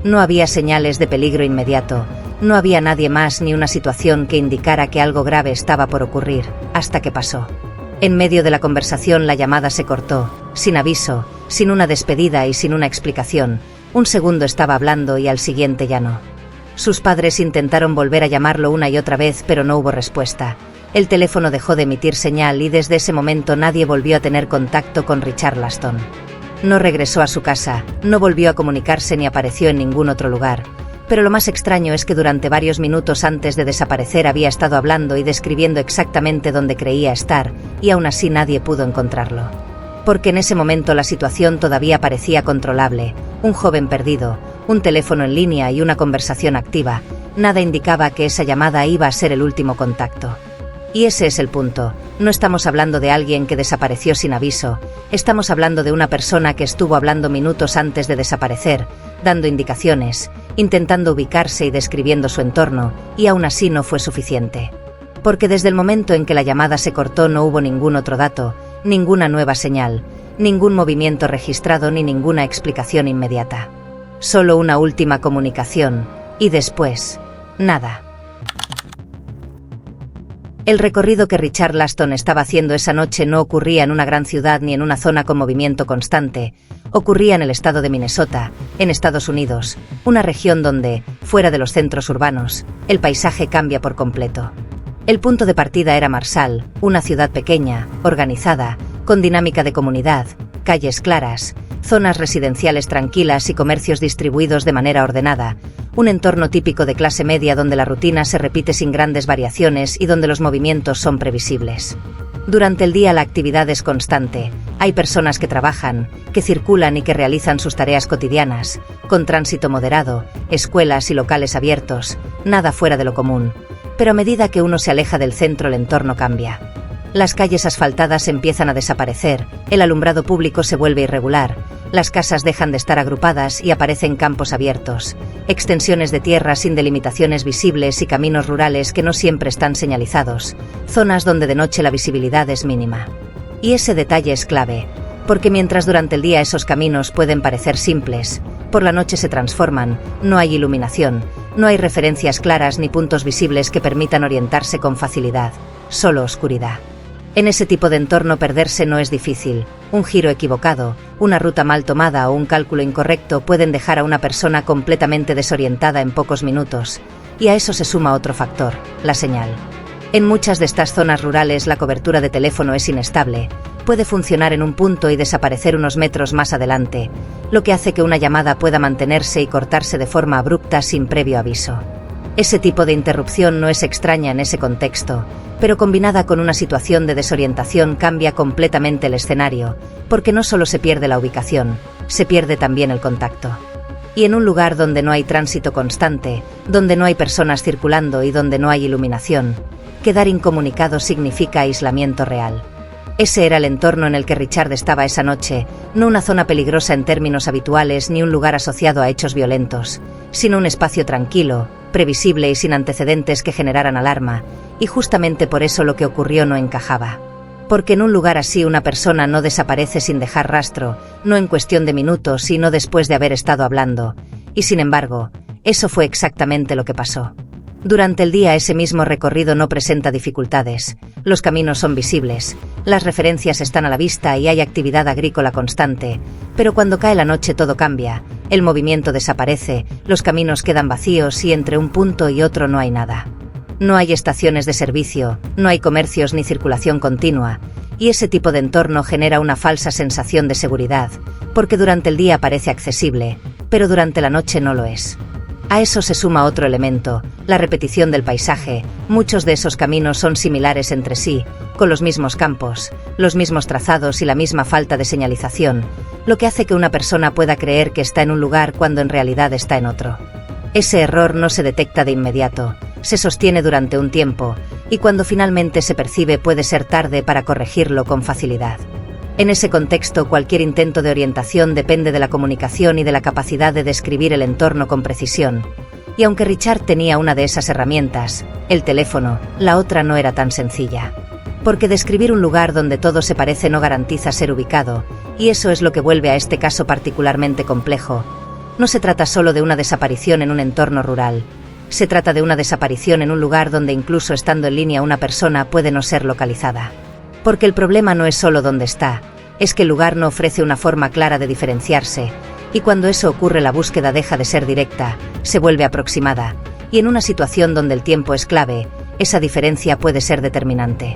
[SPEAKER 2] No había señales de peligro inmediato, no había nadie más ni una situación que indicara que algo grave estaba por ocurrir, hasta que pasó. En medio de la conversación la llamada se cortó, sin aviso, sin una despedida y sin una explicación. Un segundo estaba hablando y al siguiente ya no. Sus padres intentaron volver a llamarlo una y otra vez, pero no hubo respuesta. El teléfono dejó de emitir señal y desde ese momento nadie volvió a tener contacto con Richard Laston. No regresó a su casa, no volvió a comunicarse ni apareció en ningún otro lugar. Pero lo más extraño es que durante varios minutos antes de desaparecer había estado hablando y describiendo exactamente dónde creía estar, y aún así nadie pudo encontrarlo. Porque en ese momento la situación todavía parecía controlable, un joven perdido, un teléfono en línea y una conversación activa, nada indicaba que esa llamada iba a ser el último contacto. Y ese es el punto, no estamos hablando de alguien que desapareció sin aviso, estamos hablando de una persona que estuvo hablando minutos antes de desaparecer, dando indicaciones, intentando ubicarse y describiendo su entorno, y aún así no fue suficiente. Porque desde el momento en que la llamada se cortó no hubo ningún otro dato, ninguna nueva señal, ningún movimiento registrado ni ninguna explicación inmediata. Solo una última comunicación, y después, nada. El recorrido que Richard Laston estaba haciendo esa noche no ocurría en una gran ciudad ni en una zona con movimiento constante, ocurría en el estado de Minnesota, en Estados Unidos, una región donde, fuera de los centros urbanos, el paisaje cambia por completo. El punto de partida era Marshall, una ciudad pequeña, organizada, con dinámica de comunidad, calles claras, zonas residenciales tranquilas y comercios distribuidos de manera ordenada, un entorno típico de clase media donde la rutina se repite sin grandes variaciones y donde los movimientos son previsibles. Durante el día la actividad es constante, hay personas que trabajan, que circulan y que realizan sus tareas cotidianas, con tránsito moderado, escuelas y locales abiertos, nada fuera de lo común. Pero a medida que uno se aleja del centro el entorno cambia. Las calles asfaltadas empiezan a desaparecer, el alumbrado público se vuelve irregular, las casas dejan de estar agrupadas y aparecen campos abiertos, extensiones de tierra sin delimitaciones visibles y caminos rurales que no siempre están señalizados, zonas donde de noche la visibilidad es mínima. Y ese detalle es clave, porque mientras durante el día esos caminos pueden parecer simples, por la noche se transforman, no hay iluminación, no hay referencias claras ni puntos visibles que permitan orientarse con facilidad, solo oscuridad. En ese tipo de entorno perderse no es difícil, un giro equivocado, una ruta mal tomada o un cálculo incorrecto pueden dejar a una persona completamente desorientada en pocos minutos, y a eso se suma otro factor, la señal. En muchas de estas zonas rurales la cobertura de teléfono es inestable, puede funcionar en un punto y desaparecer unos metros más adelante, lo que hace que una llamada pueda mantenerse y cortarse de forma abrupta sin previo aviso. Ese tipo de interrupción no es extraña en ese contexto, pero combinada con una situación de desorientación cambia completamente el escenario, porque no solo se pierde la ubicación, se pierde también el contacto. Y en un lugar donde no hay tránsito constante, donde no hay personas circulando y donde no hay iluminación, quedar incomunicado significa aislamiento real. Ese era el entorno en el que Richard estaba esa noche, no una zona peligrosa en términos habituales ni un lugar asociado a hechos violentos, sino un espacio tranquilo, previsible y sin antecedentes que generaran alarma, y justamente por eso lo que ocurrió no encajaba. Porque en un lugar así una persona no desaparece sin dejar rastro, no en cuestión de minutos, sino después de haber estado hablando, y sin embargo, eso fue exactamente lo que pasó. Durante el día ese mismo recorrido no presenta dificultades, los caminos son visibles, las referencias están a la vista y hay actividad agrícola constante, pero cuando cae la noche todo cambia, el movimiento desaparece, los caminos quedan vacíos y entre un punto y otro no hay nada. No hay estaciones de servicio, no hay comercios ni circulación continua, y ese tipo de entorno genera una falsa sensación de seguridad, porque durante el día parece accesible, pero durante la noche no lo es. A eso se suma otro elemento, la repetición del paisaje, muchos de esos caminos son similares entre sí, con los mismos campos, los mismos trazados y la misma falta de señalización, lo que hace que una persona pueda creer que está en un lugar cuando en realidad está en otro. Ese error no se detecta de inmediato, se sostiene durante un tiempo, y cuando finalmente se percibe puede ser tarde para corregirlo con facilidad. En ese contexto cualquier intento de orientación depende de la comunicación y de la capacidad de describir el entorno con precisión. Y aunque Richard tenía una de esas herramientas, el teléfono, la otra no era tan sencilla. Porque describir un lugar donde todo se parece no garantiza ser ubicado, y eso es lo que vuelve a este caso particularmente complejo. No se trata solo de una desaparición en un entorno rural. Se trata de una desaparición en un lugar donde incluso estando en línea una persona puede no ser localizada. Porque el problema no es solo dónde está, es que el lugar no ofrece una forma clara de diferenciarse, y cuando eso ocurre la búsqueda deja de ser directa, se vuelve aproximada, y en una situación donde el tiempo es clave, esa diferencia puede ser determinante.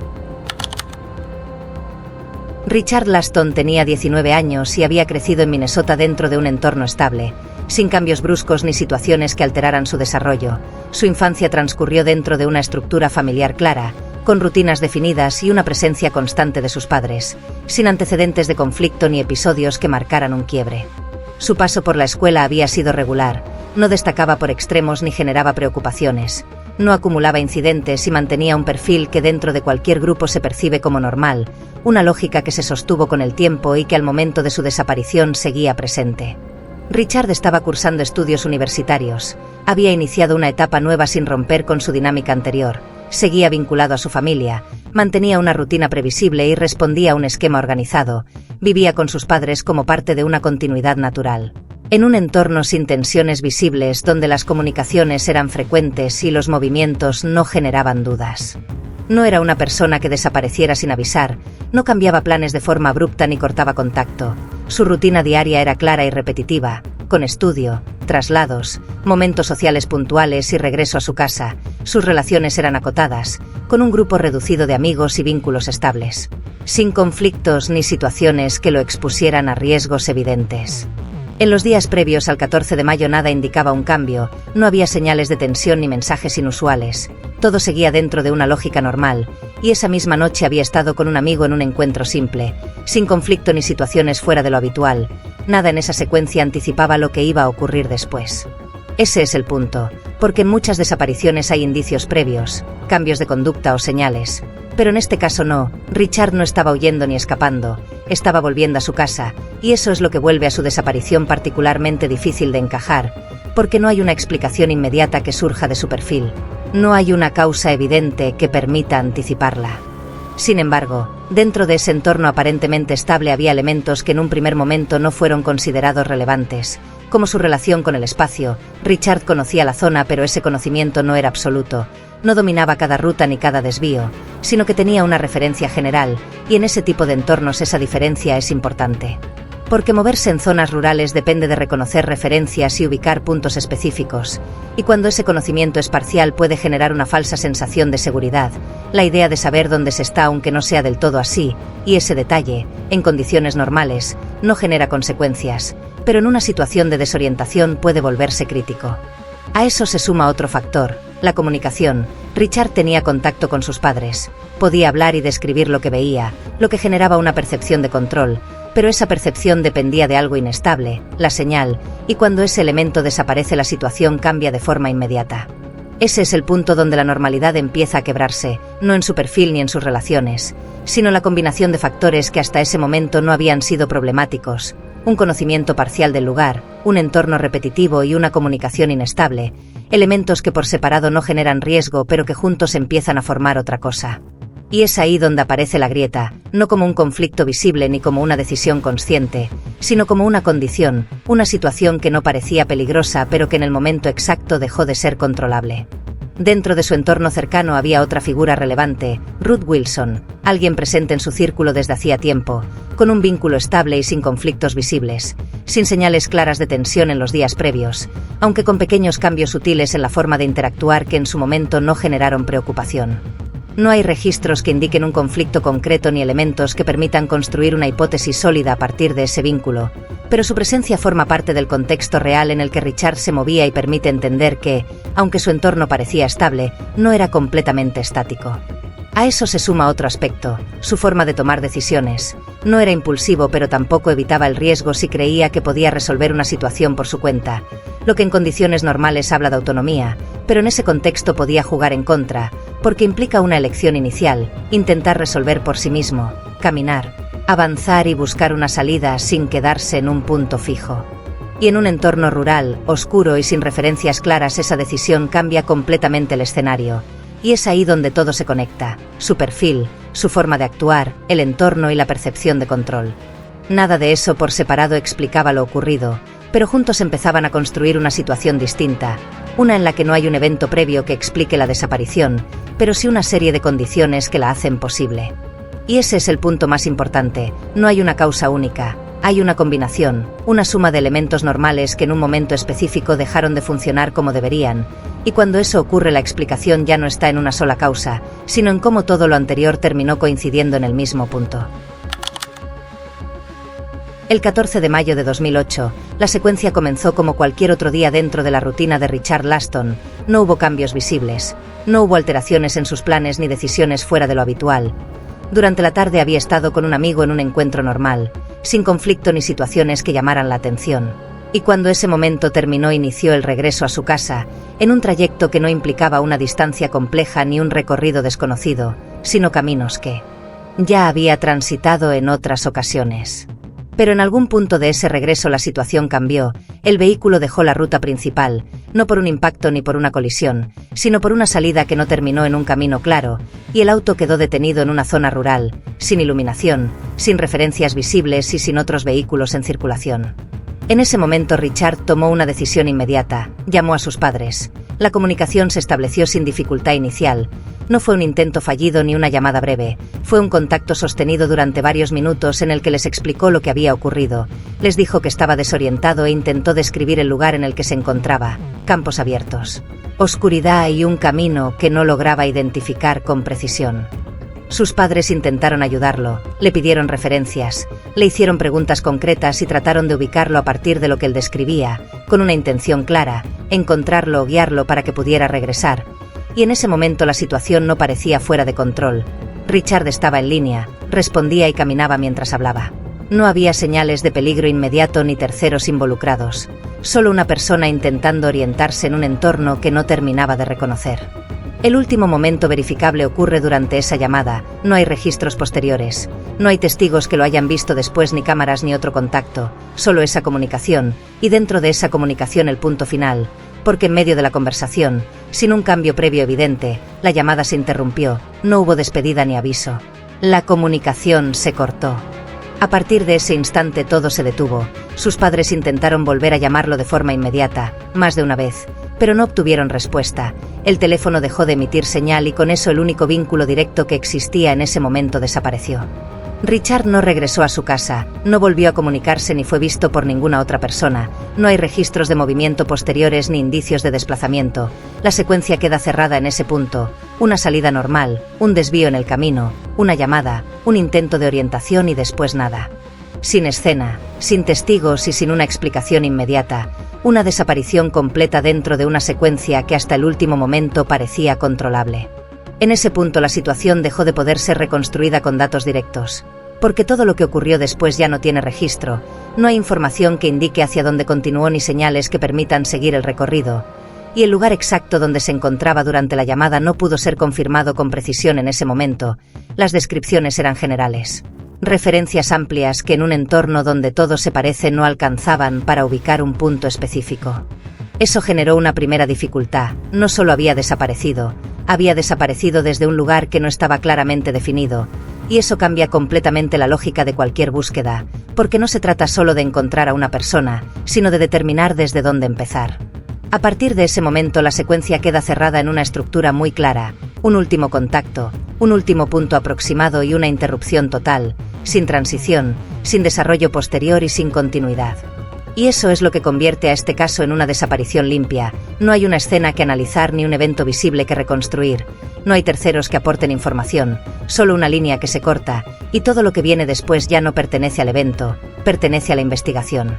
[SPEAKER 2] Richard Laston tenía 19 años y había crecido en Minnesota dentro de un entorno estable, sin cambios bruscos ni situaciones que alteraran su desarrollo. Su infancia transcurrió dentro de una estructura familiar clara, con rutinas definidas y una presencia constante de sus padres, sin antecedentes de conflicto ni episodios que marcaran un quiebre. Su paso por la escuela había sido regular, no destacaba por extremos ni generaba preocupaciones, no acumulaba incidentes y mantenía un perfil que dentro de cualquier grupo se percibe como normal, una lógica que se sostuvo con el tiempo y que al momento de su desaparición seguía presente. Richard estaba cursando estudios universitarios, había iniciado una etapa nueva sin romper con su dinámica anterior, seguía vinculado a su familia, mantenía una rutina previsible y respondía a un esquema organizado, vivía con sus padres como parte de una continuidad natural. En un entorno sin tensiones visibles donde las comunicaciones eran frecuentes y los movimientos no generaban dudas. No era una persona que desapareciera sin avisar, no cambiaba planes de forma abrupta ni cortaba contacto. Su rutina diaria era clara y repetitiva, con estudio, traslados, momentos sociales puntuales y regreso a su casa. Sus relaciones eran acotadas, con un grupo reducido de amigos y vínculos estables, sin conflictos ni situaciones que lo expusieran a riesgos evidentes. En los días previos al 14 de mayo nada indicaba un cambio, no había señales de tensión ni mensajes inusuales. Todo seguía dentro de una lógica normal, y esa misma noche había estado con un amigo en un encuentro simple, sin conflicto ni situaciones fuera de lo habitual. Nada en esa secuencia anticipaba lo que iba a ocurrir después. Ese es el punto, porque en muchas desapariciones hay indicios previos, cambios de conducta o señales. Pero en este caso no, Richard no estaba huyendo ni escapando, estaba volviendo a su casa, y eso es lo que vuelve a su desaparición particularmente difícil de encajar, porque no hay una explicación inmediata que surja de su perfil. No hay una causa evidente que permita anticiparla. Sin embargo, dentro de ese entorno aparentemente estable había elementos que en un primer momento no fueron considerados relevantes, como su relación con el espacio. Richard conocía la zona, pero ese conocimiento no era absoluto. No dominaba cada ruta ni cada desvío, sino que tenía una referencia general, y en ese tipo de entornos esa diferencia es importante. Porque moverse en zonas rurales depende de reconocer referencias y ubicar puntos específicos, y cuando ese conocimiento es parcial puede generar una falsa sensación de seguridad, la idea de saber dónde se está aunque no sea del todo así, y ese detalle, en condiciones normales, no genera consecuencias, pero en una situación de desorientación puede volverse crítico. A eso se suma otro factor, la comunicación. Richard tenía contacto con sus padres, podía hablar y describir lo que veía, lo que generaba una percepción de control, pero esa percepción dependía de algo inestable, la señal, y cuando ese elemento desaparece la situación cambia de forma inmediata. Ese es el punto donde la normalidad empieza a quebrarse, no en su perfil ni en sus relaciones, sino la combinación de factores que hasta ese momento no habían sido problemáticos. Un conocimiento parcial del lugar, un entorno repetitivo y una comunicación inestable, elementos que por separado no generan riesgo pero que juntos empiezan a formar otra cosa. Y es ahí donde aparece la grieta, no como un conflicto visible ni como una decisión consciente, sino como una condición, una situación que no parecía peligrosa pero que en el momento exacto dejó de ser controlable. Dentro de su entorno cercano había otra figura relevante, Ruth Wilson, alguien presente en su círculo desde hacía tiempo, con un vínculo estable y sin conflictos visibles, sin señales claras de tensión en los días previos, aunque con pequeños cambios sutiles en la forma de interactuar que en su momento no generaron preocupación. No hay registros que indiquen un conflicto concreto ni elementos que permitan construir una hipótesis sólida a partir de ese vínculo, pero su presencia forma parte del contexto real en el que Richard se movía y permite entender que, aunque su entorno parecía estable, no era completamente estático. A eso se suma otro aspecto, su forma de tomar decisiones. No era impulsivo pero tampoco evitaba el riesgo si creía que podía resolver una situación por su cuenta, lo que en condiciones normales habla de autonomía, pero en ese contexto podía jugar en contra, porque implica una elección inicial, intentar resolver por sí mismo, caminar, avanzar y buscar una salida sin quedarse en un punto fijo. Y en un entorno rural, oscuro y sin referencias claras esa decisión cambia completamente el escenario. Y es ahí donde todo se conecta, su perfil, su forma de actuar, el entorno y la percepción de control. Nada de eso por separado explicaba lo ocurrido, pero juntos empezaban a construir una situación distinta, una en la que no hay un evento previo que explique la desaparición, pero sí una serie de condiciones que la hacen posible. Y ese es el punto más importante, no hay una causa única, hay una combinación, una suma de elementos normales que en un momento específico dejaron de funcionar como deberían, y cuando eso ocurre la explicación ya no está en una sola causa, sino en cómo todo lo anterior terminó coincidiendo en el mismo punto. El 14 de mayo de 2008, la secuencia comenzó como cualquier otro día dentro de la rutina de Richard Laston. No hubo cambios visibles, no hubo alteraciones en sus planes ni decisiones fuera de lo habitual. Durante la tarde había estado con un amigo en un encuentro normal, sin conflicto ni situaciones que llamaran la atención. Y cuando ese momento terminó inició el regreso a su casa, en un trayecto que no implicaba una distancia compleja ni un recorrido desconocido, sino caminos que ya había transitado en otras ocasiones. Pero en algún punto de ese regreso la situación cambió, el vehículo dejó la ruta principal, no por un impacto ni por una colisión, sino por una salida que no terminó en un camino claro, y el auto quedó detenido en una zona rural, sin iluminación, sin referencias visibles y sin otros vehículos en circulación. En ese momento Richard tomó una decisión inmediata, llamó a sus padres. La comunicación se estableció sin dificultad inicial. No fue un intento fallido ni una llamada breve, fue un contacto sostenido durante varios minutos en el que les explicó lo que había ocurrido. Les dijo que estaba desorientado e intentó describir el lugar en el que se encontraba: campos abiertos, oscuridad y un camino que no lograba identificar con precisión. Sus padres intentaron ayudarlo, le pidieron referencias, le hicieron preguntas concretas y trataron de ubicarlo a partir de lo que él describía, con una intención clara: encontrarlo o guiarlo para que pudiera regresar. Y en ese momento la situación no parecía fuera de control. Richard estaba en línea, respondía y caminaba mientras hablaba. No había señales de peligro inmediato ni terceros involucrados, solo una persona intentando orientarse en un entorno que no terminaba de reconocer. El último momento verificable ocurre durante esa llamada. No hay registros posteriores, no hay testigos que lo hayan visto después, ni cámaras ni otro contacto, solo esa comunicación, y dentro de esa comunicación el punto final, porque en medio de la conversación, sin un cambio previo evidente, la llamada se interrumpió, no hubo despedida ni aviso. La comunicación se cortó. A partir de ese instante todo se detuvo. Sus padres intentaron volver a llamarlo de forma inmediata, más de una vez, pero no obtuvieron respuesta. El teléfono dejó de emitir señal y con eso el único vínculo directo que existía en ese momento desapareció. Richard no regresó a su casa, no volvió a comunicarse ni fue visto por ninguna otra persona. No hay registros de movimiento posteriores ni indicios de desplazamiento. La secuencia queda cerrada en ese punto: una salida normal, un desvío en el camino, una llamada, un intento de orientación y después nada. Sin escena, sin testigos y sin una explicación inmediata. Una desaparición completa dentro de una secuencia que hasta el último momento parecía controlable. En ese punto la situación dejó de poder ser reconstruida con datos directos, porque todo lo que ocurrió después ya no tiene registro. No hay información que indique hacia dónde continuó ni señales que permitan seguir el recorrido, y el lugar exacto donde se encontraba durante la llamada no pudo ser confirmado con precisión en ese momento. Las descripciones eran generales, referencias amplias que en un entorno donde todo se parece no alcanzaban para ubicar un punto específico. Eso generó una primera dificultad: no solo había desaparecido desde un lugar que no estaba claramente definido, y eso cambia completamente la lógica de cualquier búsqueda, porque no se trata solo de encontrar a una persona, sino de determinar desde dónde empezar. A partir de ese momento la secuencia queda cerrada en una estructura muy clara: un último contacto, un último punto aproximado y una interrupción total, sin transición, sin desarrollo posterior y sin continuidad. Y eso es lo que convierte a este caso en una desaparición limpia. No hay una escena que analizar ni un evento visible que reconstruir. No hay terceros que aporten información, solo una línea que se corta, y todo lo que viene después ya no pertenece al evento, pertenece a la investigación.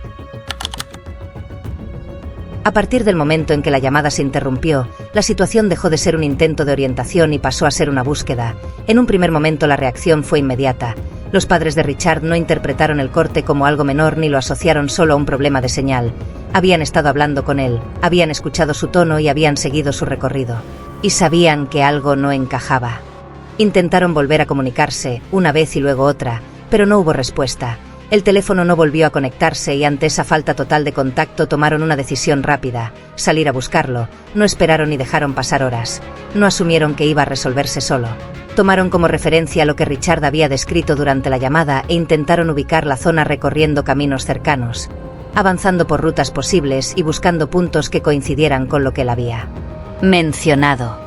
[SPEAKER 2] A partir del momento en que la llamada se interrumpió, la situación dejó de ser un intento de orientación y pasó a ser una búsqueda. En un primer momento la reacción fue inmediata. Los padres de Richard no interpretaron el corte como algo menor ni lo asociaron solo a un problema de señal. Habían estado hablando con él, habían escuchado su tono y habían seguido su recorrido. Y sabían que algo no encajaba. Intentaron volver a comunicarse, una vez y luego otra, pero no hubo respuesta. El teléfono no volvió a conectarse y ante esa falta total de contacto tomaron una decisión rápida: salir a buscarlo. No esperaron ni dejaron pasar horas. No asumieron que iba a resolverse solo. Tomaron como referencia lo que Richard había descrito durante la llamada e intentaron ubicar la zona recorriendo caminos cercanos, avanzando por rutas posibles y buscando puntos que coincidieran con lo que él había mencionado.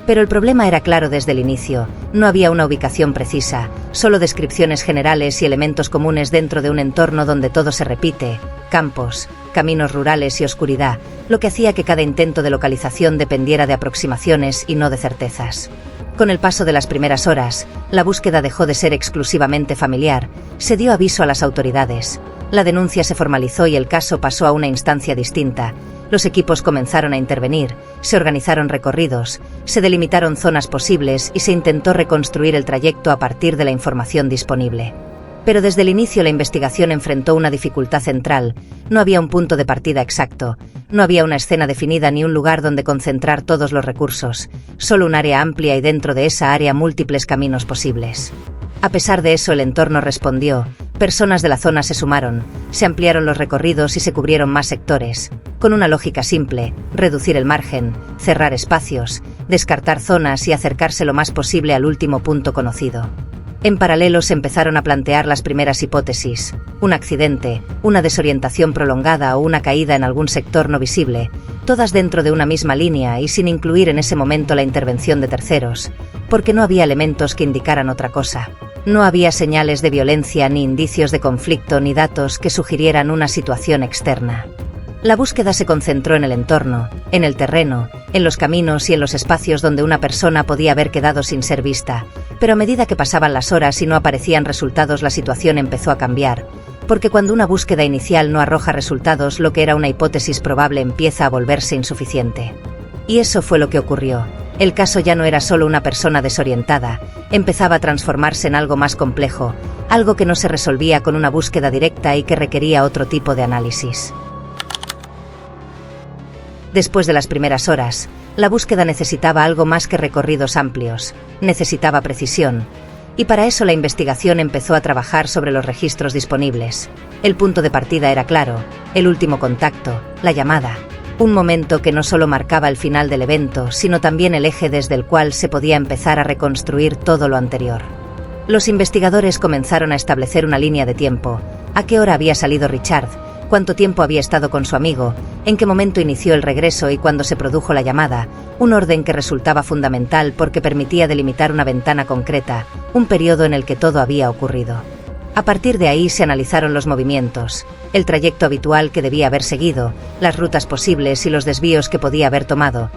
[SPEAKER 2] Pero el problema era claro desde el inicio: no había una ubicación precisa, solo descripciones generales y elementos comunes dentro de un entorno donde todo se repite: campos, caminos rurales y oscuridad, lo que hacía que cada intento de localización dependiera de aproximaciones y no de certezas. Con el paso de las primeras horas, la búsqueda dejó de ser exclusivamente familiar, se dio aviso a las autoridades. La denuncia se formalizó y el caso pasó a una instancia distinta. Los equipos comenzaron a intervenir, se organizaron recorridos, se delimitaron zonas posibles y se intentó reconstruir el trayecto a partir de la información disponible. Pero desde el inicio la investigación enfrentó una dificultad central: no había un punto de partida exacto, no había una escena definida ni un lugar donde concentrar todos los recursos, solo un área amplia y dentro de esa área múltiples caminos posibles. A pesar de eso el entorno respondió, personas de la zona se sumaron, se ampliaron los recorridos y se cubrieron más sectores, con una lógica simple: reducir el margen, cerrar espacios, descartar zonas y acercarse lo más posible al último punto conocido. En paralelo se empezaron a plantear las primeras hipótesis: un accidente, una desorientación prolongada o una caída en algún sector no visible. todas dentro de una misma línea y sin incluir en ese momento la intervención de terceros, porque no había elementos que indicaran otra cosa. No había señales de violencia, ni indicios de conflicto, ni datos que sugirieran una situación externa. La búsqueda se concentró en el entorno, en el terreno, en los caminos y en los espacios donde una persona podía haber quedado sin ser vista, pero a medida que pasaban las horas y no aparecían resultados, la situación empezó a cambiar, porque cuando una búsqueda inicial no arroja resultados, lo que era una hipótesis probable empieza a volverse insuficiente. Y eso fue lo que ocurrió. El caso ya no era solo una persona desorientada, empezaba a transformarse en algo más complejo, algo que no se resolvía con una búsqueda directa y que requería otro tipo de análisis. Después de las primeras horas, la búsqueda necesitaba algo más que recorridos amplios, necesitaba precisión, y para eso la investigación empezó a trabajar sobre los registros disponibles. El punto de partida era claro, el último contacto, la llamada. Un momento que no solo marcaba el final del evento, sino también el eje desde el cual se podía empezar a reconstruir todo lo anterior. Los investigadores comenzaron a establecer una línea de tiempo. ¿A qué hora había salido Richard? ¿Cuánto tiempo había estado con su amigo? ¿En qué momento inició el regreso y cuándo se produjo la llamada? Un orden que resultaba fundamental porque permitía delimitar una ventana concreta, un periodo en el que todo había ocurrido. A partir de ahí se analizaron los movimientos, el trayecto habitual que debía haber seguido, las rutas posibles y los desvíos que podía haber tomado,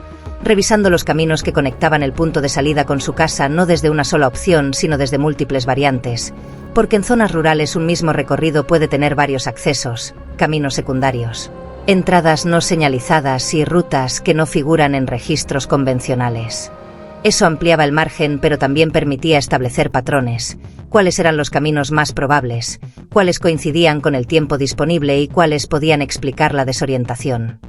[SPEAKER 2] revisando los caminos que conectaban el punto de salida con su casa no desde una sola opción sino desde múltiples variantes, porque en zonas rurales un mismo recorrido puede tener varios accesos, caminos secundarios, entradas no señalizadas y rutas que no figuran en registros convencionales. Eso ampliaba el margen, pero también permitía establecer patrones, cuáles eran los caminos más probables, cuáles coincidían con el tiempo disponible y cuáles podían explicar la desorientación.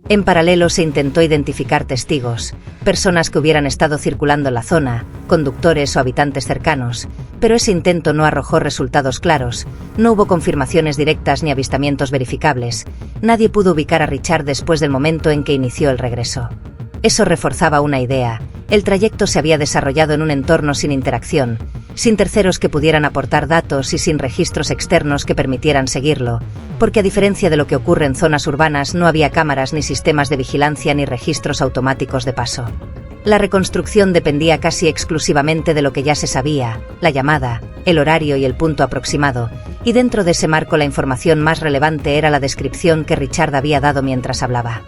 [SPEAKER 2] En paralelo se intentó identificar testigos, personas que hubieran estado circulando en la zona, conductores o habitantes cercanos, pero ese intento no arrojó resultados claros, no hubo confirmaciones directas ni avistamientos verificables, nadie pudo ubicar a Richard después del momento en que inició el regreso. Eso reforzaba una idea, el trayecto se había desarrollado en un entorno sin interacción, sin terceros que pudieran aportar datos y sin registros externos que permitieran seguirlo, porque a diferencia de lo que ocurre en zonas urbanas no había cámaras ni sistemas de vigilancia ni registros automáticos de paso. La reconstrucción dependía casi exclusivamente de lo que ya se sabía, la llamada, el horario y el punto aproximado, y dentro de ese marco la información más relevante era la descripción que Richard había dado mientras hablaba.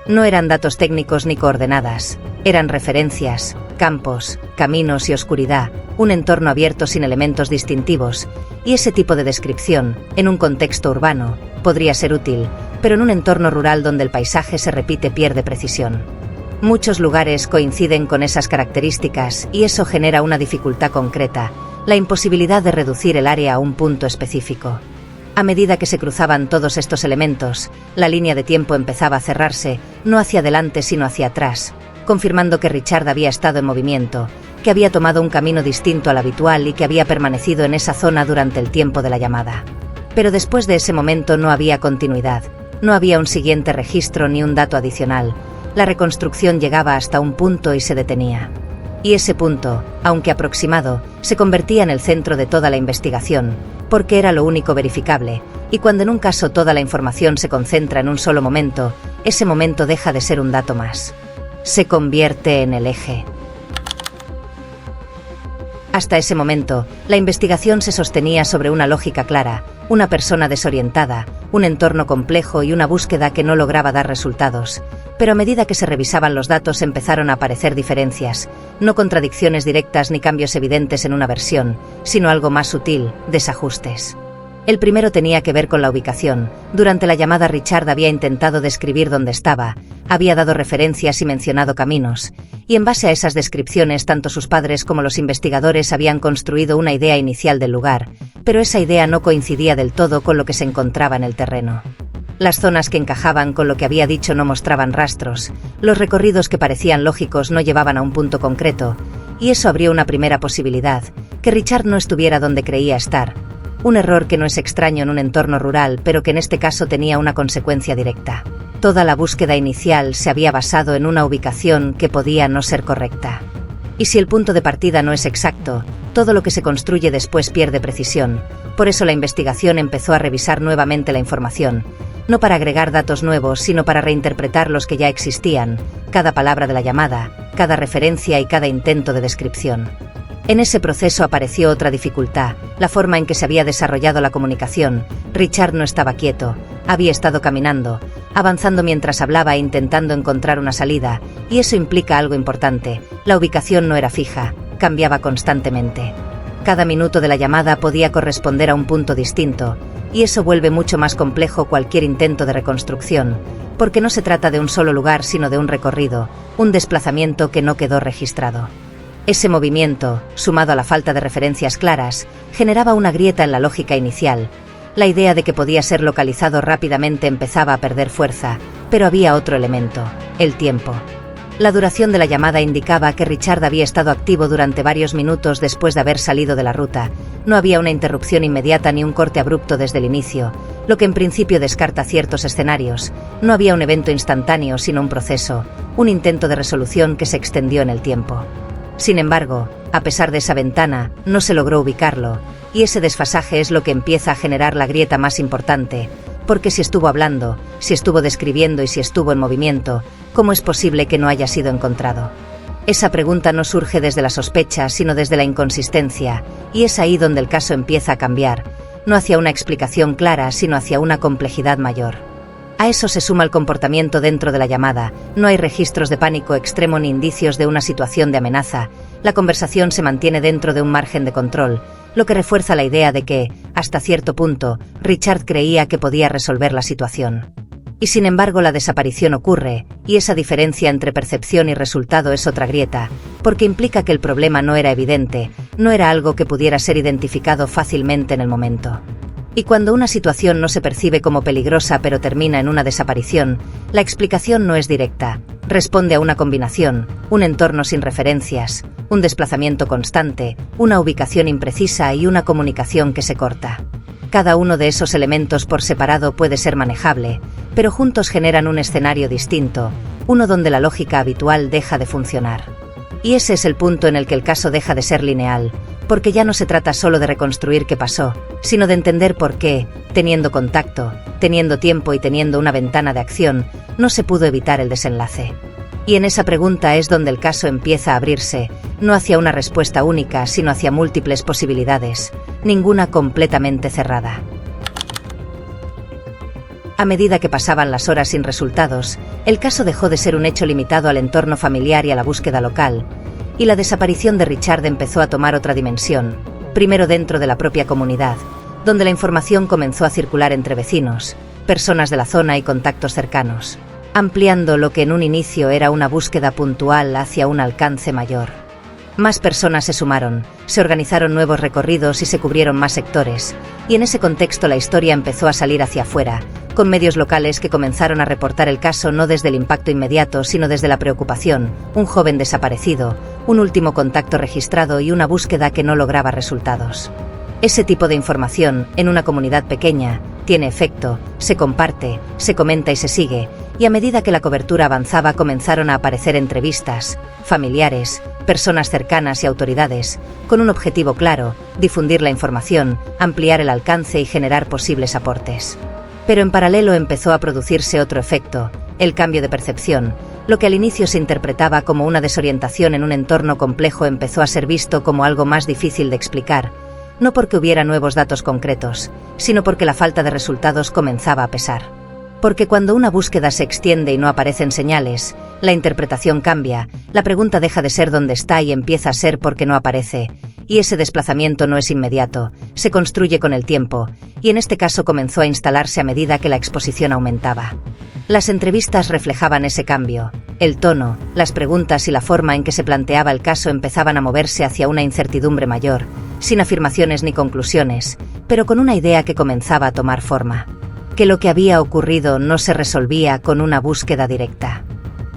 [SPEAKER 2] No eran datos técnicos ni coordenadas, eran referencias, campos, caminos y oscuridad, un entorno abierto sin elementos distintivos, y ese tipo de descripción, en un contexto urbano, podría ser útil, pero en un entorno rural donde el paisaje se repite pierde precisión. Muchos lugares coinciden con esas características y eso genera una dificultad concreta, la imposibilidad de reducir el área a un punto específico. A medida que se cruzaban todos estos elementos, la línea de tiempo empezaba a cerrarse, no hacia adelante sino hacia atrás, confirmando que Richard había estado en movimiento, que había tomado un camino distinto al habitual y que había permanecido en esa zona durante el tiempo de la llamada. Pero después de ese momento no había continuidad, no había un siguiente registro ni un dato adicional, la reconstrucción llegaba hasta un punto y se detenía. Y ese punto, aunque aproximado, se convertía en el centro de toda la investigación, porque era lo único verificable, y cuando en un caso toda la información se concentra en un solo momento, ese momento deja de ser un dato más. Se convierte en el eje. Hasta ese momento, la investigación se sostenía sobre una lógica clara, una persona desorientada, un entorno complejo y una búsqueda que no lograba dar resultados. Pero a medida que se revisaban los datos empezaron a aparecer diferencias, no contradicciones directas ni cambios evidentes en una versión, sino algo más sutil, desajustes. El primero tenía que ver con la ubicación. Durante la llamada Richard había intentado describir dónde estaba, había dado referencias y mencionado caminos, y en base a esas descripciones tanto sus padres como los investigadores habían construido una idea inicial del lugar, pero esa idea no coincidía del todo con lo que se encontraba en el terreno. Las zonas que encajaban con lo que había dicho no mostraban rastros, los recorridos que parecían lógicos no llevaban a un punto concreto, y eso abrió una primera posibilidad, que Richard no estuviera donde creía estar. Un error que no es extraño en un entorno rural, pero que en este caso tenía una consecuencia directa. Toda la búsqueda inicial se había basado en una ubicación que podía no ser correcta. Y si el punto de partida no es exacto, Todo lo que se construye después pierde precisión, por eso la investigación empezó a revisar nuevamente la información, no para agregar datos nuevos, sino para reinterpretar los que ya existían, cada palabra de la llamada, cada referencia y cada intento de descripción. En ese proceso apareció otra dificultad, la forma en que se había desarrollado la comunicación. Richard no estaba quieto, había estado caminando, avanzando mientras hablaba e intentando encontrar una salida, y eso implica algo importante: la ubicación no era fija, cambiaba constantemente. Cada minuto de la llamada podía corresponder a un punto distinto, y eso vuelve mucho más complejo cualquier intento de reconstrucción, porque no se trata de un solo lugar sino de un recorrido, un desplazamiento que no quedó registrado. Ese movimiento, sumado a la falta de referencias claras, generaba una grieta en la lógica inicial. La idea de que podía ser localizado rápidamente empezaba a perder fuerza, pero había otro elemento: el tiempo. La duración de la llamada indicaba que Richard había estado activo durante varios minutos después de haber salido de la ruta. No había una interrupción inmediata ni un corte abrupto desde el inicio, lo que en principio descarta ciertos escenarios. No había un evento instantáneo, sino un proceso, un intento de resolución que se extendió en el tiempo. Sin embargo, a pesar de esa ventana, no se logró ubicarlo, y ese desfasaje es lo que empieza a generar la grieta más importante, porque si estuvo hablando, si estuvo describiendo y si estuvo en movimiento, ¿cómo es posible que no haya sido encontrado? Esa pregunta no surge desde la sospecha, sino desde la inconsistencia, y es ahí donde el caso empieza a cambiar, no hacia una explicación clara, sino hacia una complejidad mayor. A eso se suma el comportamiento dentro de la llamada. No hay registros de pánico extremo ni indicios de una situación de amenaza. La conversación se mantiene dentro de un margen de control, lo que refuerza la idea de que, hasta cierto punto, Richard creía que podía resolver la situación. Y sin embargo la desaparición ocurre, y esa diferencia entre percepción y resultado es otra grieta, porque implica que el problema no era evidente, no era algo que pudiera ser identificado fácilmente en el momento. Y cuando una situación no se percibe como peligrosa pero termina en una desaparición, la explicación no es directa, responde a una combinación: un entorno sin referencias, un desplazamiento constante, una ubicación imprecisa y una comunicación que se corta. Cada uno de esos elementos por separado puede ser manejable, pero juntos generan un escenario distinto, uno donde la lógica habitual deja de funcionar. Y ese es el punto en el que el caso deja de ser lineal, porque ya no se trata solo de reconstruir qué pasó, sino de entender por qué, teniendo contacto, teniendo tiempo y teniendo una ventana de acción, no se pudo evitar el desenlace. Y en esa pregunta es donde el caso empieza a abrirse, no hacia una respuesta única, sino hacia múltiples posibilidades, ninguna completamente cerrada. A medida que pasaban las horas sin resultados, el caso dejó de ser un hecho limitado al entorno familiar y a la búsqueda local, y la desaparición de Richard empezó a tomar otra dimensión, primero dentro de la propia comunidad, donde la información comenzó a circular entre vecinos, personas de la zona y contactos cercanos, ampliando lo que en un inicio era una búsqueda puntual hacia un alcance mayor. Más personas se sumaron, se organizaron nuevos recorridos y se cubrieron más sectores, y en ese contexto la historia empezó a salir hacia afuera, con medios locales que comenzaron a reportar el caso no desde el impacto inmediato sino desde la preocupación: un joven desaparecido, un último contacto registrado y una búsqueda que no lograba resultados. Ese tipo de información, en una comunidad pequeña, tiene efecto, se comparte, se comenta y se sigue, y a medida que la cobertura avanzaba comenzaron a aparecer entrevistas, familiares, personas cercanas y autoridades, con un objetivo claro: difundir la información, ampliar el alcance y generar posibles aportes. Pero en paralelo empezó a producirse otro efecto: el cambio de percepción. Lo que al inicio se interpretaba como una desorientación en un entorno complejo empezó a ser visto como algo más difícil de explicar, no porque hubiera nuevos datos concretos, sino porque la falta de resultados comenzaba a pesar. Porque cuando una búsqueda se extiende y no aparecen señales, la interpretación cambia, la pregunta deja de ser dónde está y empieza a ser por qué no aparece, y ese desplazamiento no es inmediato, se construye con el tiempo, y en este caso comenzó a instalarse a medida que la exposición aumentaba. Las entrevistas reflejaban ese cambio, el tono, las preguntas y la forma en que se planteaba el caso empezaban a moverse hacia una incertidumbre mayor, sin afirmaciones ni conclusiones, pero con una idea que comenzaba a tomar forma: que lo que había ocurrido no se resolvía con una búsqueda directa.